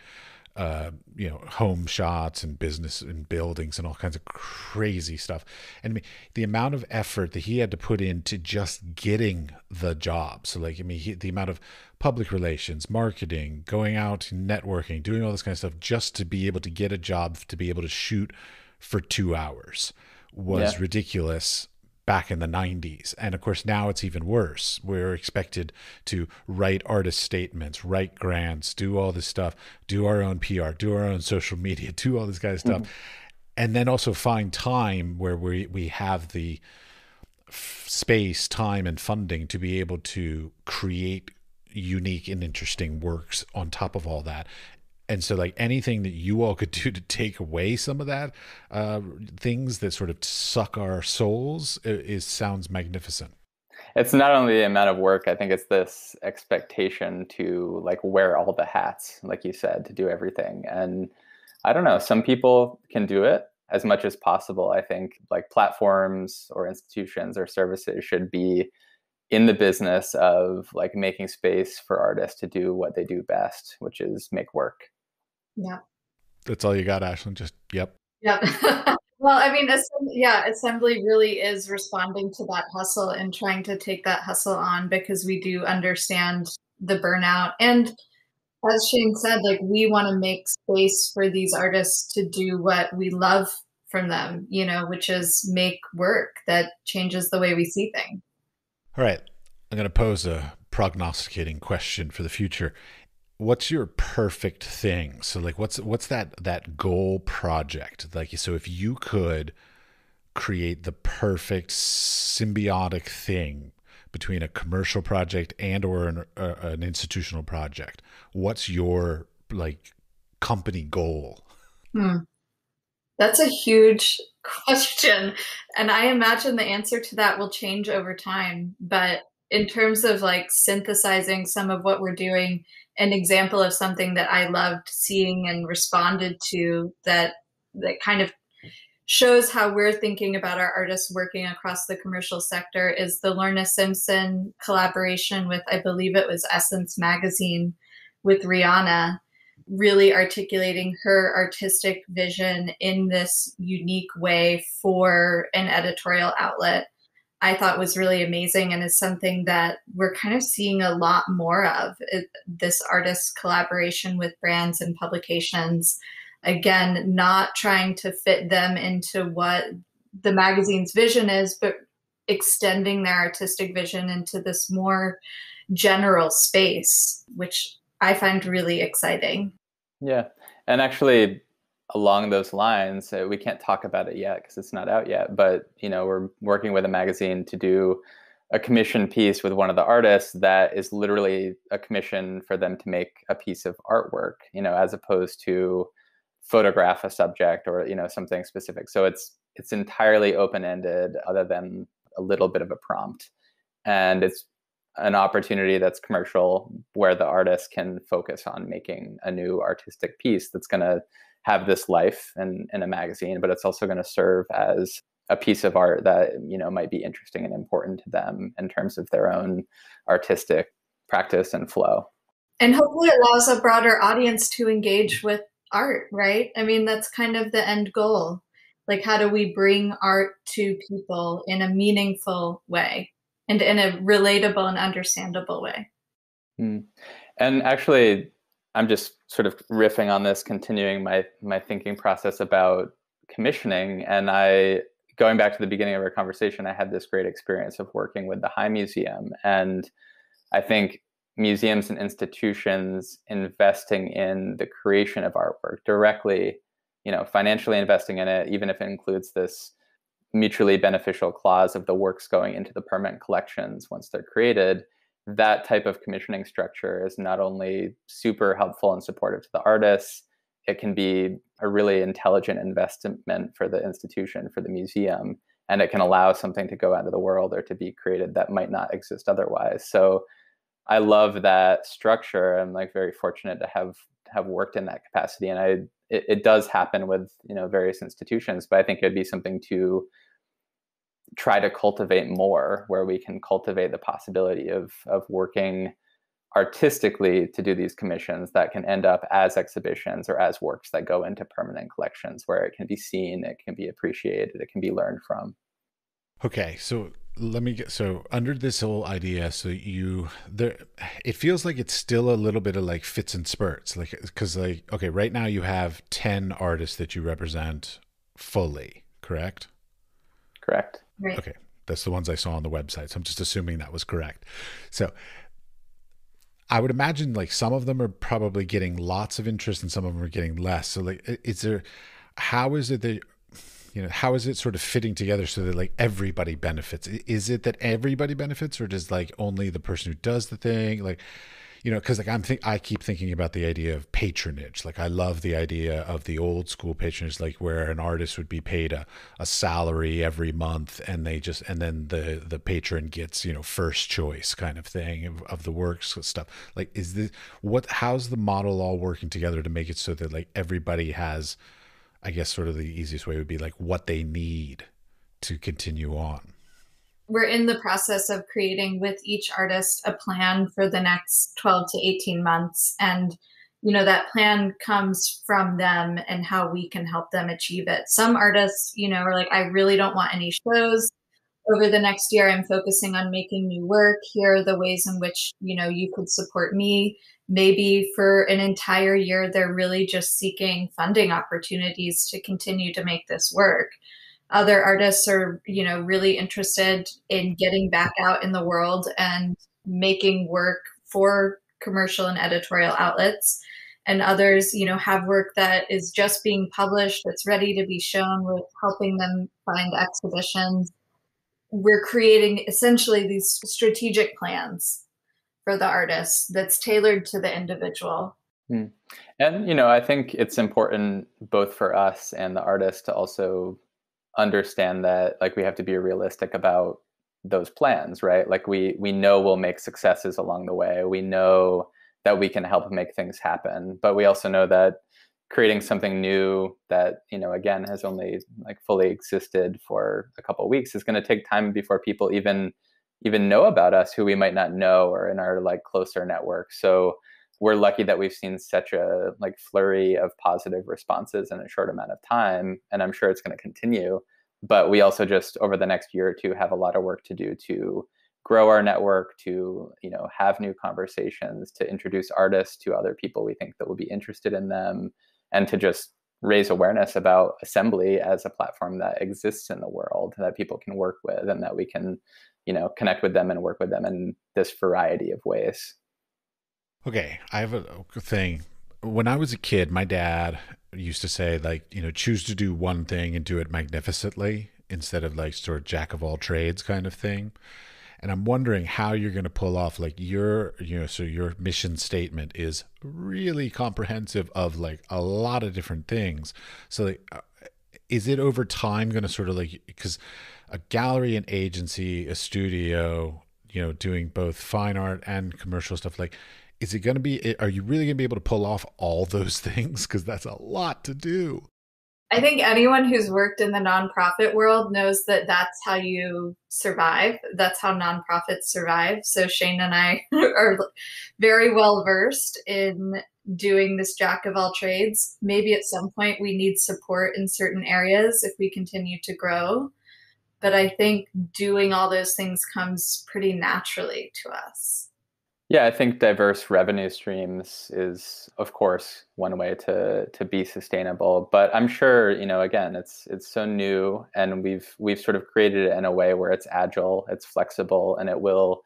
home shots and business and buildings and all kinds of crazy stuff. And I mean, the amount of effort that he had to put into just getting the job. So like, I mean, the amount of public relations, marketing, going out, networking, doing all this kind of stuff just to be able to get a job, to be able to shoot for 2 hours was ridiculous back in the 90s. And of course, now it's even worse. We're expected to write artist statements, write grants, do all this stuff, do our own PR, do our own social media, do all this kind of stuff. Mm-hmm. And then also find time where we have the space, time, and funding to be able to create unique and interesting works on top of all that. And so like anything that you all could do to take away some of that, things that sort of suck our souls, sounds magnificent. It's not only the amount of work, I think it's this expectation to like wear all the hats, like you said, to do everything. And I don't know, some people can do it as much as possible. I think like platforms or institutions or services should be in the business of like making space for artists to do what they do best, which is make work. Yeah. That's all you got, Ashlyn? Just, yep. Yep. Well, I mean, Assembly really is responding to that hustle and trying to take that hustle on, because we do understand the burnout. And as Shane said, like, we want to make space for these artists to do what we love from them, which is make work that changes the way we see things. All right. I'm going to pose a prognosticating question for the future. What's your perfect thing? So like, what's that goal project? Like, so if you could create the perfect symbiotic thing between a commercial project and or an institutional project, what's your like company goal? That's a huge question. And I imagine the answer to that will change over time. But in terms of like synthesizing some of what we're doing, an example of something that I loved seeing and responded to that kind of shows how we're thinking about our artists working across the commercial sector is the Lorna Simpson collaboration with, I believe it was Essence magazine, with Rihanna, really articulating her artistic vision in this unique way for an editorial outlet. I thought was really amazing, and is something that we're kind of seeing a lot more of, this artist collaboration with brands and publications. Again, not trying to fit them into what the magazine's vision is, but extending their artistic vision into this more general space, which I find really exciting. Yeah. And actually, along those lines, we can't talk about it yet because it's not out yet, but we're working with a magazine to do a commission piece with one of the artists that is literally a commission for them to make a piece of artwork, as opposed to photograph a subject or something specific. So it's entirely open-ended, other than a little bit of a prompt, and it's an opportunity that's commercial where the artist can focus on making a new artistic piece that's going to have this life in a magazine, but it's also going to serve as a piece of art that, you know, might be interesting and important to them in terms of their own artistic practice and flow. And hopefully allows a broader audience to engage with art, right? I mean, that's kind of the end goal. Like, how do we bring art to people in a meaningful way and in a relatable and understandable way? Mm. And actually, I'm just sort of riffing on this, continuing my thinking process about commissioning. And going back to the beginning of our conversation, I had this great experience of working with the High Museum. And I think museums and institutions investing in the creation of artwork directly, you know, financially investing in it, even if it includes this mutually beneficial clause of the works going into the permanent collections once they're created, that type of commissioning structure is not only super helpful and supportive to the artists, it can be a really intelligent investment for the institution, for the museum, and it can allow something to go out of the world or to be created that might not exist otherwise. So I love that structure. I'm like very fortunate to have worked in that capacity, and it does happen with, you know, various institutions, but I think it'd be something to try to cultivate more, where we can cultivate the possibility of working artistically to do these commissions that can end up as exhibitions or as works that go into permanent collections, where it can be seen, it can be appreciated, it can be learned from. Okay, so so under this whole idea, so it feels like it's still a little bit of like fits and spurts, like, because like, okay, right now you have 10 artists that you represent fully, correct? Correct. Right. Okay, that's the ones I saw on the website, so I'm just assuming that was correct. So I would imagine like some of them are probably getting lots of interest and some of them are getting less. So like, how is it that, you know, how is it sort of fitting together so that like everybody benefits? Is it that everybody benefits, or does like only the person who does the thing, like, you know, because like I keep thinking about the idea of patronage. Like I love the idea of the old school patronage, like where an artist would be paid a salary every month, and then the patron gets, you know, first choice kind of thing of the works stuff. Like, how's the model all working together to make it so that like everybody has, I guess sort of the easiest way would be like what they need to continue on? We're in the process of creating with each artist a plan for the next 12 to 18 months. And, you know, that plan comes from them and how we can help them achieve it. Some artists, you know, are like, I really don't want any shows over the next year. I'm focusing on making new work. Here are the ways in which, you know, you could support me. Maybe for an entire year, they're really just seeking funding opportunities to continue to make this work. Other artists are, you know, really interested in getting back out in the world and making work for commercial and editorial outlets. And others, you know, have work that is just being published, that's ready to be shown. We're helping them find exhibitions. We're creating essentially these strategic plans for the artists that's tailored to the individual. Hmm. And, you know, I think it's important both for us and the artist to also understand that like we have to be realistic about those plans, right? Like we know we'll make successes along the way. We know that we can help make things happen, but we also know that creating something new that, you know, again, has only like fully existed for a couple of weeks is going to take time before people even know about us, who we might not know or in our like closer network. So we're lucky that we've seen such a like flurry of positive responses in a short amount of time, and I'm sure it's going to continue. But we also just over the next year or two have a lot of work to do to grow our network, to, you know, have new conversations, to introduce artists to other people we think that will be interested in them, and to just raise awareness about assembly as a platform that exists in the world that people can work with, and that we can, you know, connect with them and work with them in this variety of ways. Okay, I have a thing. When I was a kid, my dad used to say, like, you know, choose to do one thing and do it magnificently instead of like sort of jack of all trades kind of thing. And I'm wondering how you're going to pull off like so your mission statement is really comprehensive of like a lot of different things. So like, is it over time going to sort of like, because a gallery, an agency, a studio, doing both fine art and commercial stuff, like, is it going to be, are you really going to be able to pull off all those things? Because that's a lot to do. I think anyone who's worked in the nonprofit world knows that that's how you survive. That's how nonprofits survive. So Shane and I are very well versed in doing this jack of all trades. Maybe at some point we need support in certain areas if we continue to grow. But I think doing all those things comes pretty naturally to us. Yeah, I think diverse revenue streams is, of course, one way to be sustainable. But I'm sure, again, it's so new, and we've sort of created it in a way where it's agile, it's flexible, and it will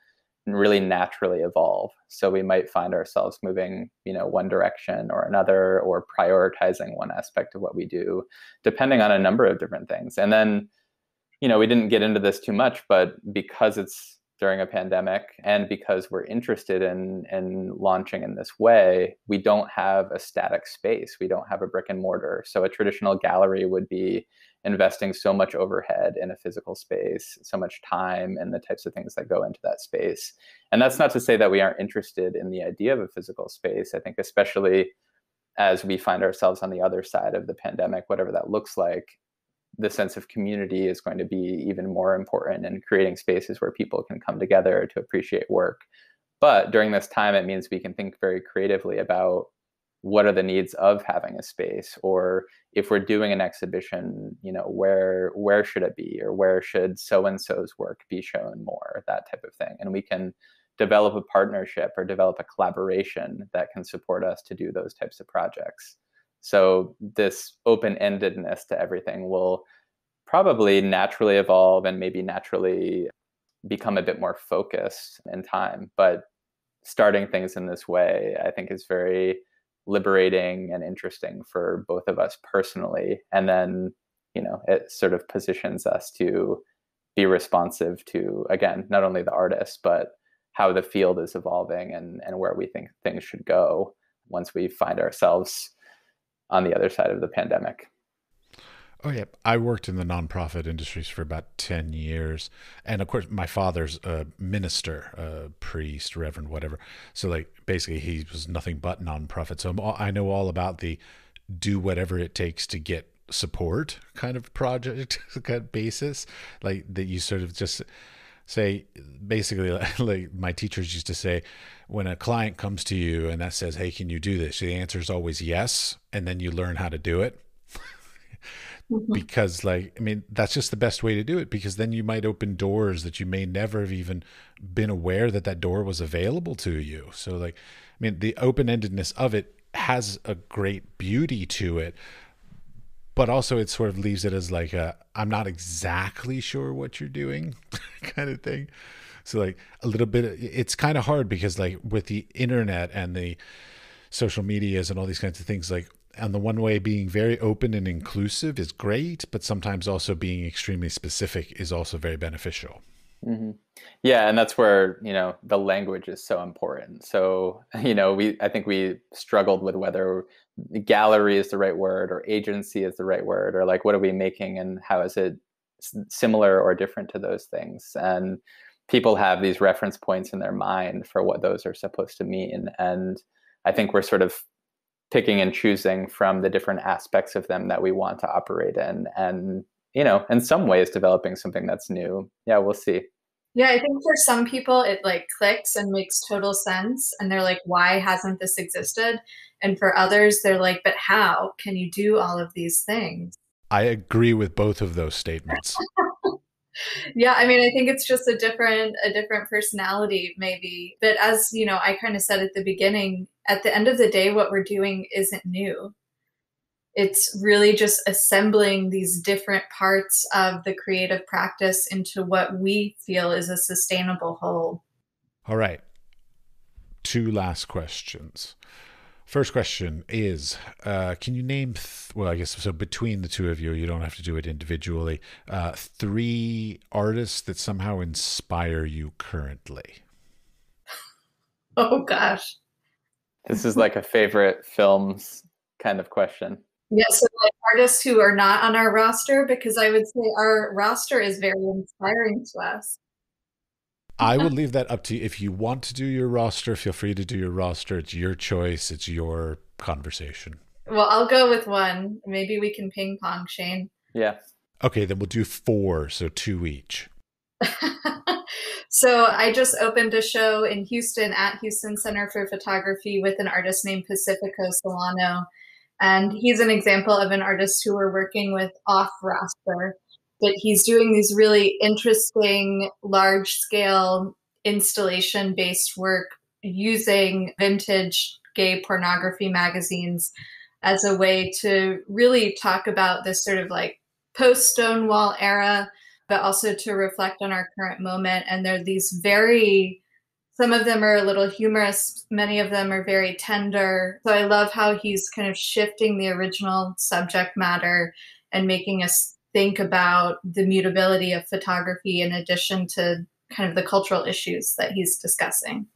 really naturally evolve. So we might find ourselves moving, one direction or another, or prioritizing one aspect of what we do, depending on a number of different things. And then, we didn't get into this too much, but because it's during a pandemic, and because we're interested in launching in this way, we don't have a static space. We don't have a brick and mortar. So a traditional gallery would be investing so much overhead in a physical space, so much time, and the types of things that go into that space. And that's not to say that we aren't interested in the idea of a physical space. I think especially as we find ourselves on the other side of the pandemic, whatever that looks like, the sense of community is going to be even more important, and creating spaces where people can come together to appreciate work. But during this time, it means we can think very creatively about what are the needs of having a space, or if we're doing an exhibition, where should it be, or where should so-and-so's work be shown more, that type of thing. And we can develop a partnership or develop a collaboration that can support us to do those types of projects. So this open-endedness to everything will probably naturally evolve and maybe naturally become a bit more focused in time. But starting things in this way, I think, is very liberating and interesting for both of us personally. And then, it sort of positions us to be responsive to, again, not only the artists, but how the field is evolving, and where we think things should go once we find ourselves on the other side of the pandemic. Oh, yeah. I worked in the nonprofit industries for about 10 years. And of course, my father's a minister, a priest, reverend, whatever. So, like, basically, he was nothing but nonprofit. So I know all about the do whatever it takes to get support kind of project kind of basis. Like, that you sort of just say, basically, like my teachers used to say, when a client comes to you and that says, hey, can you do this? The answer is always yes. And then you learn how to do it. Because, like, I mean, that's just the best way to do it, because then you might open doors that you may never have even been aware that door was available to you. So, like, I mean, the open-endedness of it has a great beauty to it, but also it sort of leaves it as like I'm not exactly sure what you're doing kind of thing. So, like, a little bit, it's kind of hard because, like, with the internet and the social medias and all these kinds of things, like, on the one way, being very open and inclusive is great, but sometimes also being extremely specific is also very beneficial. Mm-hmm. Yeah, and that's where, the language is so important. So, I think we struggled with whether gallery is the right word, or agency is the right word, or like, what are we making and how is it similar or different to those things? And people have these reference points in their mind for what those are supposed to mean. And I think we're sort of picking and choosing from the different aspects of them that we want to operate in, and, in some ways developing something that's new. Yeah, we'll see. Yeah, I think for some people it like clicks and makes total sense, and they're like, why hasn't this existed? And for others, they're like, but how can you do all of these things? I agree with both of those statements. Yeah, I mean, I think it's just a different personality maybe. But as, I kind of said at the beginning, at the end of the day, what we're doing isn't new. It's really just assembling these different parts of the creative practice into what we feel is a sustainable whole. All right. 2 last questions. First question is, can you name, well, I guess, so between the two of you, you don't have to do it individually, 3 artists that somehow inspire you currently? Oh, gosh. This is like a favorite films kind of question. Yeah, so like artists who are not on our roster, because I would say our roster is very inspiring to us. I will leave that up to you. If you want to do your roster, feel free to do your roster. It's your choice. It's your conversation. Well, I'll go with one. Maybe we can ping pong, Shane. Yeah. Okay, then we'll do 4, so 2 each. So I just opened a show in Houston at Houston Center for Photography with an artist named Pacifico Solano. And he's an example of an artist who we're working with off roster. But he's doing these really interesting large scale installation based work using vintage gay pornography magazines as a way to really talk about this sort of like post Stonewall era, but also to reflect on our current moment. And they're these some of them are a little humorous, many of them are very tender. So I love how he's kind of shifting the original subject matter and making us think about the mutability of photography in addition to kind of the cultural issues that he's discussing.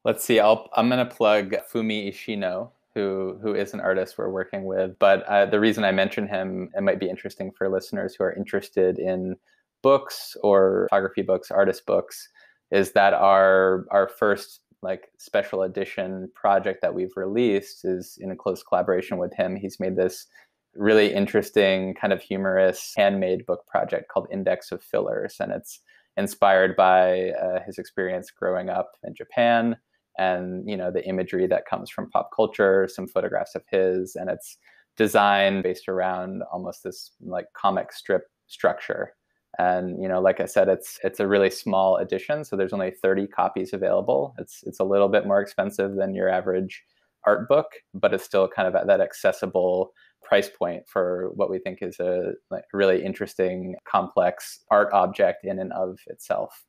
Let's see. I'm going to plug Fumi Ishino, who is an artist we're working with. But the reason I mention him, it might be interesting for listeners who are interested in books or photography books, artist books, is that our first like special edition project that we've released is in a close collaboration with him. He's made this really interesting kind of humorous handmade book project called Index of Fillers. And it's inspired by his experience growing up in Japan and, you know, the imagery that comes from pop culture, some photographs of his, and it's designed based around almost this like comic strip structure. And, you know, like I said, it's a really small edition. So there's only 30 copies available. It's a little bit more expensive than your average art book, but it's still kind of at that accessible price point for what we think is a really interesting, complex art object in and of itself.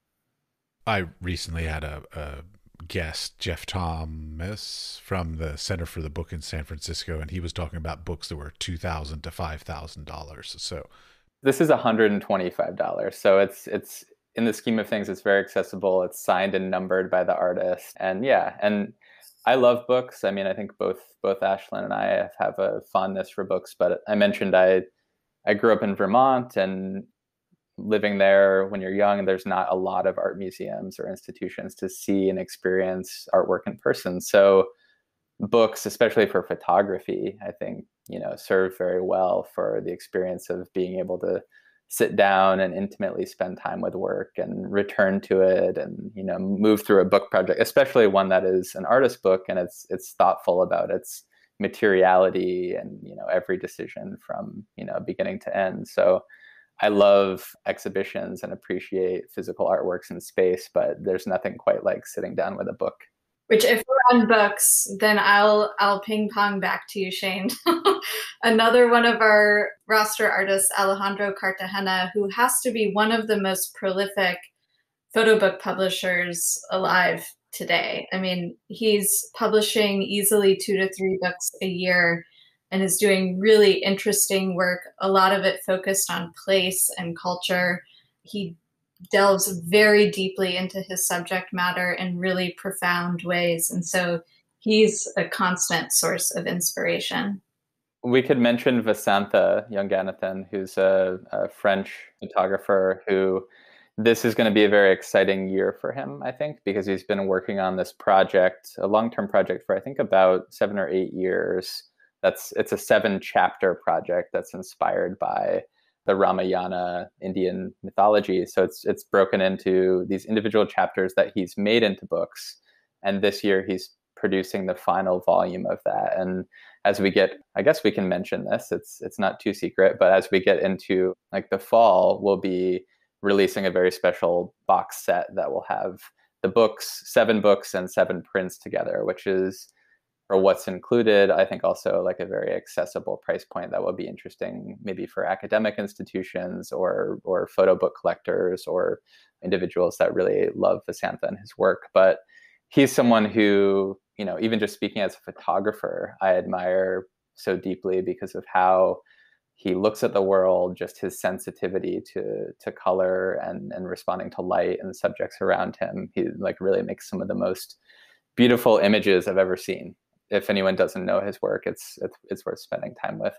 I recently had a guest, Jeff Thomas, from the Center for the Book in San Francisco, and he was talking about books that were $2,000 to $5,000. So this is $125. So it's in the scheme of things, it's very accessible. It's signed and numbered by the artist. And yeah, and I love books. I mean, I think both Ashlyn and I have a fondness for books, but I mentioned I grew up in Vermont, and living there when you're young, there's not a lot of art museums or institutions to see and experience artwork in person. So books, especially for photography, I think, you know, serve very well for the experience of being able to sit down and intimately spend time with work and return to it and, you know, move through a book project, especially one that is an artist book and it's thoughtful about its materiality and, you know, every decision from, you know, beginning to end. So I love exhibitions and appreciate physical artworks in space, but there's nothing quite like sitting down with a book. Which, if we're on books, then I'll ping pong back to you, Shane. Another one of our roster artists, Alejandro Cartagena, who has to be one of the most prolific photo book publishers alive today. I mean, he's publishing easily 2 to 3 books a year and is doing really interesting work, a lot of it focused on place and culture. He delves very deeply into his subject matter in really profound ways. And so he's a constant source of inspiration. We could mention Vasantha Younganathan, who's a French photographer who this is going to be a very exciting year for him, I think, because he's been working on this project, a long-term project for, I think, about 7 or 8 years. It's a 7-chapter project that's inspired by the Ramayana Indian mythology. So it's broken into these individual chapters that he's made into books. And this year he's producing the final volume of that. And as we get, I guess we can mention this, it's not too secret, but as we get into like the fall, we'll be releasing a very special box set that will have the books, 7 books and 7 prints together, which is, or what's included, I think also like a very accessible price point that will be interesting maybe for academic institutions or photo book collectors or individuals that really love Vasantha and his work. But he's someone who, you know, even just speaking as a photographer, I admire so deeply because of how he looks at the world, just his sensitivity to color and responding to light and the subjects around him. He like really makes some of the most beautiful images I've ever seen. If anyone doesn't know his work, it's worth spending time with.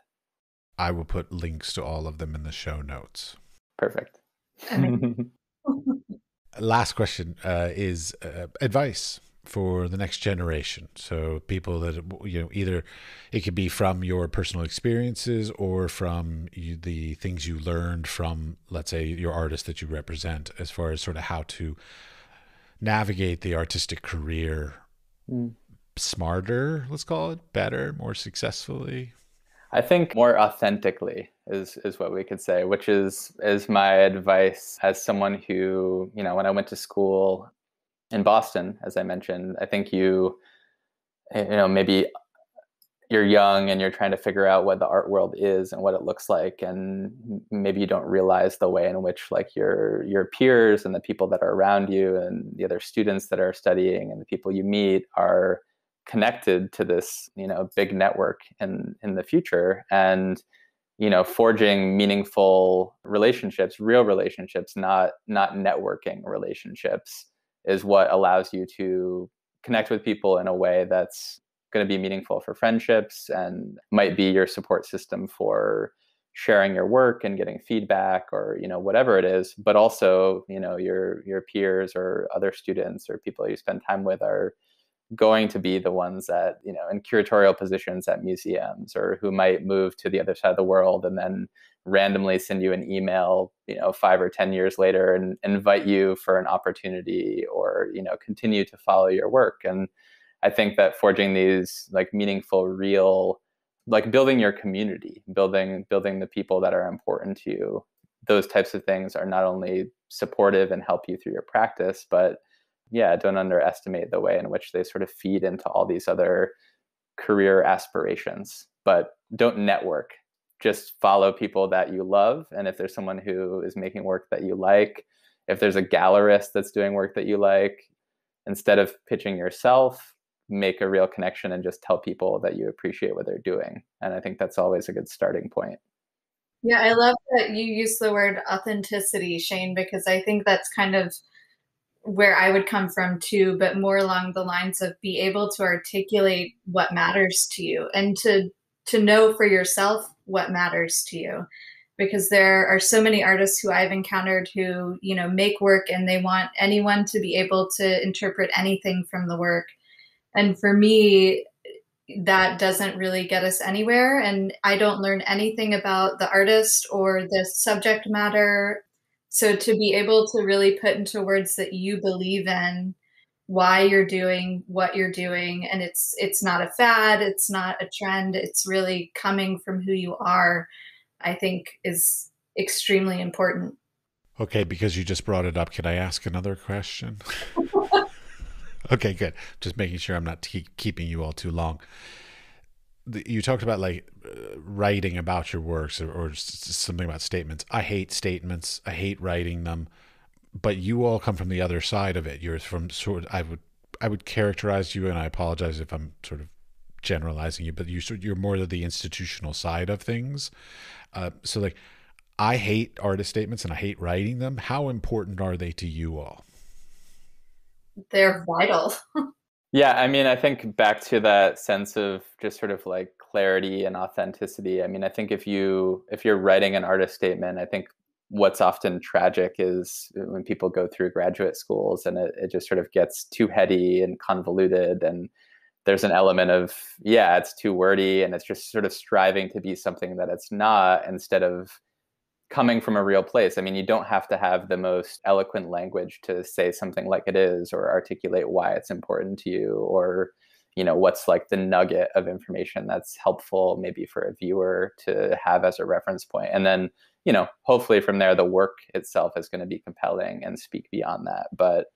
I will put links to all of them in the show notes. Perfect. last question is advice for the next generation. So people that, either it could be from your personal experiences or from the things you learned from, let's say, your artist that you represent, as far as sort of how to navigate the artistic career smarter, let's call it, better, more successfully. I think more authentically is what we could say, which is my advice as someone who, when I went to school in Boston, as I mentioned, I think maybe you're young and you're trying to figure out what the art world is and what it looks like, and maybe you don't realize the way in which like your peers and the people that are around you and the other students that are studying and the people you meet are connected to this big network in the future. And forging meaningful relationships, real relationships, not networking relationships, is what allows you to connect with people in a way that's going to be meaningful for friendships and might be your support system for sharing your work and getting feedback, or whatever it is. But also your peers or other students or people you spend time with are going to be the ones that in curatorial positions at museums, or who might move to the other side of the world and then randomly send you an email 5 or 10 years later and invite you for an opportunity, or continue to follow your work. And I think that forging these like meaningful, real, like building your community, building the people that are important to you, those types of things are not only supportive and help you through your practice, but don't underestimate the way in which they sort of feed into all these other career aspirations. But don't network. Just follow people that you love. And if there's someone who is making work that you like, if there's a gallerist that's doing work that you like, instead of pitching yourself, make a real connection and just tell people that you appreciate what they're doing. And I think that's always a good starting point. Yeah, I love that you use the word authenticity, Shane, because I think that's kind of where I would come from too, but more along the lines of be able to articulate what matters to you and to know for yourself what matters to you. Because there are so many artists who I've encountered who, make work and they want anyone to be able to interpret anything from the work. And for me, that doesn't really get us anywhere. And I don't learn anything about the artist or the subject matter. So to be able to really put into words that you believe in, why you're doing what you're doing, and it's not a fad, it's not a trend, it's really coming from who you are, I think is extremely important. Okay, because you just brought it up, can I ask another question? Okay, good. Just making sure I'm not keeping you all too long. You talked about writing about your works, or something about statements. I hate statements. I hate writing them. But you all come from the other side of it. You're from I would characterize you, and I apologize if I'm sort of generalizing you, but you're more of the institutional side of things. So I hate artist statements and I hate writing them. How important are they to you all? They're vital. Yeah, I mean, I think back to that sense of just sort of like clarity and authenticity. I mean, I think if you're writing an artist statement, I think what's often tragic is when people go through graduate schools and it just sort of gets too heady and convoluted, and there's an element of, it's too wordy and it's just sort of striving to be something that it's not, instead of coming from a real place. I mean, you don't have to have the most eloquent language to say something like it is, or articulate why it's important to you, or what's like the nugget of information that's helpful maybe for a viewer to have as a reference point. And then hopefully from there the work itself is going to be compelling and speak beyond that. But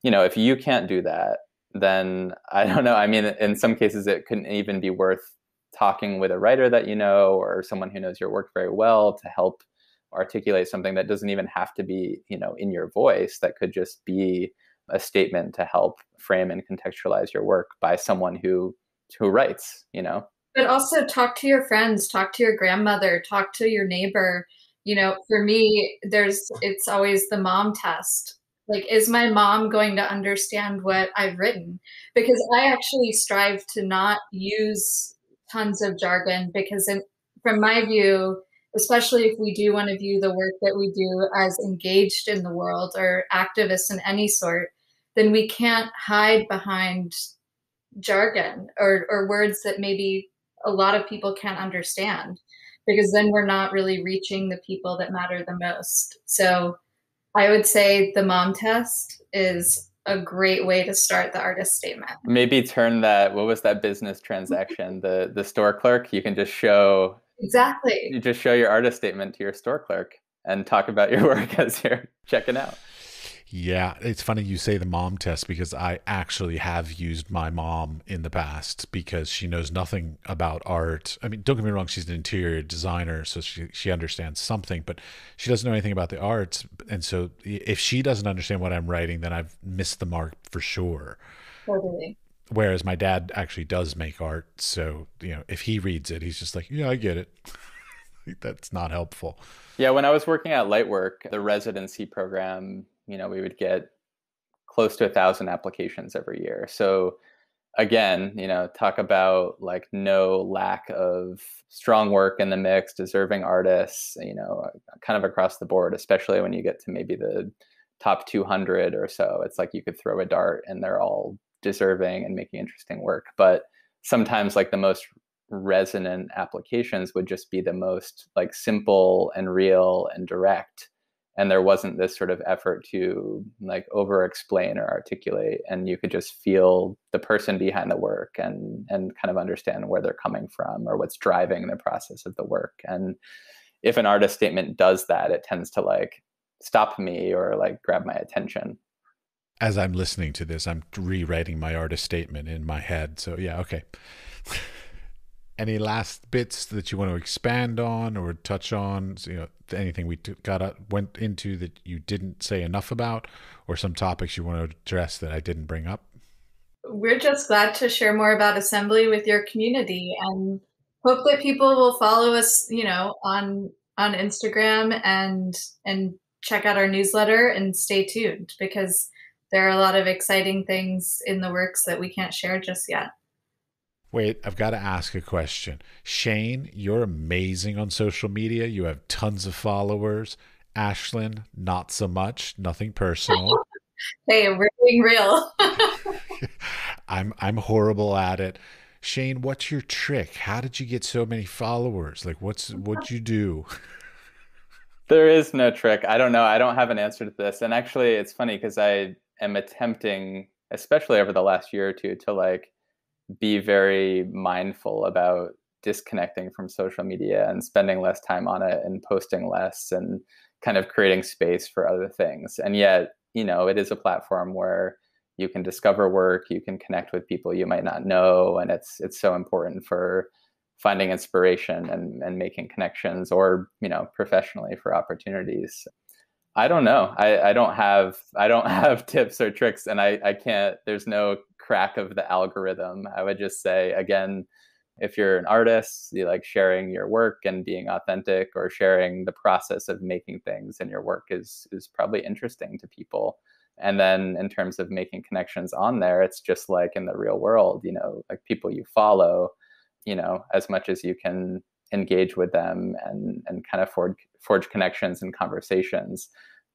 if you can't do that, then I don't know. I mean, in some cases it couldn't even be worth talking with a writer that or someone who knows your work very well to help articulate something that doesn't even have to be in your voice. That could just be a statement to help frame and contextualize your work by someone who writes. But also talk to your friends, talk to your grandmother, talk to your neighbor. For me, it's always the mom test. Like, is my mom going to understand what I've written? Because I actually strive to not use tons of jargon, because from my view, especially if we do want to view the work that we do as engaged in the world or activists in any sort, then we can't hide behind jargon or words that maybe a lot of people can't understand, because then we're not really reaching the people that matter the most. So I would say the mom test is a great way to start the artist statement. Maybe turn that, what was that business transaction? The store clerk, you can just show Exactly. you just show your artist statement to your store clerk and talk about your work as you're checking out. Yeah, it's funny you say the mom test, because I actually have used my mom in the past, because she knows nothing about art. I mean, don't get me wrong, she's an interior designer, so she understands something, but she doesn't know anything about the arts. And so if she doesn't understand what I'm writing, then I've missed the mark for sure. Totally. Whereas my dad actually does make art. So, if he reads it, he's just like, yeah, I get it. That's not helpful. Yeah, when I was working at Lightwork, the residency program, we would get close to 1,000 applications every year. So again, talk about like no lack of strong work in the mix, deserving artists, kind of across the board, especially when you get to maybe the top 200 or so. It's like you could throw a dart and they're all deserving and making interesting work. But sometimes like the most resonant applications would just be the most like simple and real and direct, and there wasn't this sort of effort to like over explain or articulate, and you could just feel the person behind the work and kind of understand where they're coming from or what's driving the process of the work. And if an artist statement does that, it tends to like stop me or like grab my attention. As I'm listening to this, I'm rewriting my artist statement in my head. So yeah, okay. Any last bits that you want to expand on or touch on? Anything we went into that you didn't say enough about, or some topics you want to address that I didn't bring up? We're just glad to share more about Assembly with your community, and hope that people will follow us, on Instagram and check out our newsletter and stay tuned, because there are a lot of exciting things in the works that we can't share just yet. Wait, I've got to ask a question. Shane, you're amazing on social media. You have tons of followers. Ashlyn, not so much. Nothing personal. Hey, we're being real. I'm horrible at it. Shane, what's your trick? How did you get so many followers? Like, what'd you do? There is no trick. I don't know. I don't have an answer to this. And actually, it's funny because I am attempting, especially over the last year or two, to like be very mindful about disconnecting from social media and spending less time on it and posting less and kind of creating space for other things. And yet, it is a platform where you can discover work, you can connect with people you might not know, and it's so important for finding inspiration and making connections, or professionally for opportunities. I don't know. I don't have tips or tricks, and I can't. There's no crack of the algorithm. I would just say, again, if you're an artist, you like sharing your work and being authentic, or sharing the process of making things in your work is probably interesting to people. And then in terms of making connections on there, it's just like in the real world, like people you follow, as much as you can engage with them and kind of forge connections and conversations,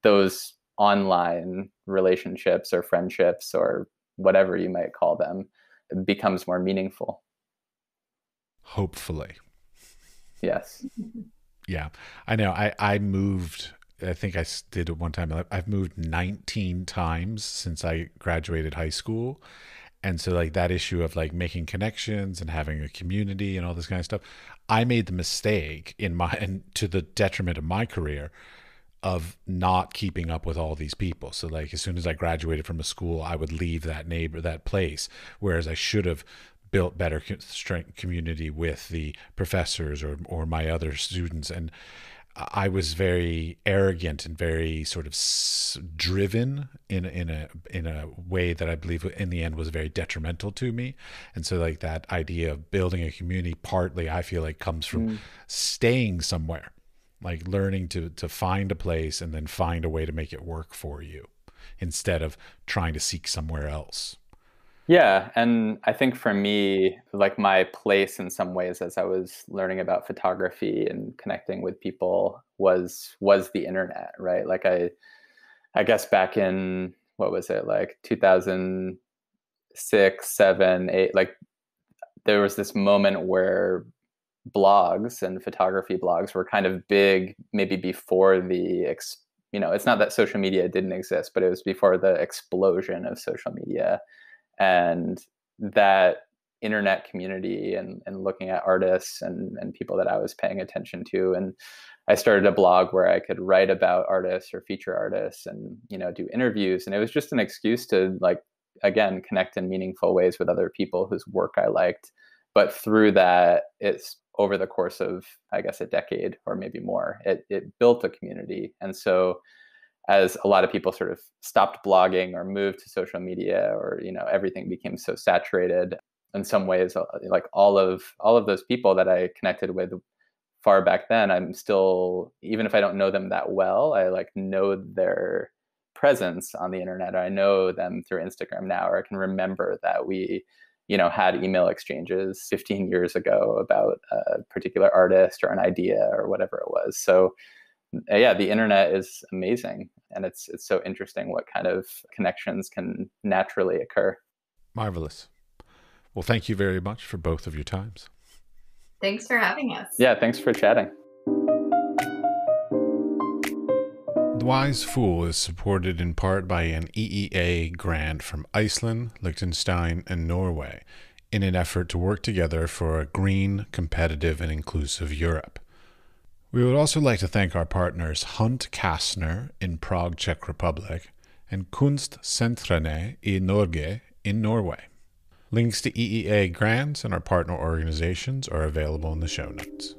those online relationships or friendships or whatever you might call them becomes more meaningful. Hopefully. Yes. Yeah, I know. I moved, I think I did it one time. I've moved 19 times since I graduated high school. And so like that issue of like making connections and having a community and all this kind of stuff, I made the mistake and to the detriment of my career, of not keeping up with all these people. So like as soon as I graduated from a school, I would leave that place, whereas I should have built better strength community with the professors or my other students. And I was very arrogant and very sort of driven in a way that I believe in the end was very detrimental to me. And so like that idea of building a community, partly I feel like comes from staying somewhere, like learning to find a place and then find a way to make it work for you, instead of trying to seek somewhere else. Yeah, and I think for me, like my place in some ways as I was learning about photography and connecting with people was the internet, right? Like I guess back in what was it, like 2006, 7, 8, like there was this moment where blogs and photography blogs were kind of big, maybe before it's not that social media didn't exist, but it was before the explosion of social media. And that internet community and looking at artists and people that I was paying attention to. And I started a blog where I could write about artists or feature artists and, do interviews. And it was just an excuse to, like, again, connect in meaningful ways with other people whose work I liked. But through that, it's over the course of, I guess, a decade or maybe more, it built a community. And so as a lot of people sort of stopped blogging or moved to social media, or everything became so saturated, in some ways, like all of those people that I connected with far back then, I'm still, even if I don't know them that well, I like know their presence on the internet, or I know them through Instagram now, or I can remember that we had email exchanges 15 years ago about a particular artist or an idea or whatever it was. So yeah, the internet is amazing, and it's so interesting what kind of connections can naturally occur. Marvelous. Well, thank you very much for both of your times. Thanks for having us. Yeah, thanks for chatting. The Wise Fool is supported in part by an EEA grant from Iceland, Liechtenstein, and Norway in an effort to work together for a green, competitive, and inclusive Europe. We would also like to thank our partners Hunt Kastner in Prague, Czech Republic, and Kunstsentrene i Norge in Norway. Links to EEA grants and our partner organizations are available in the show notes.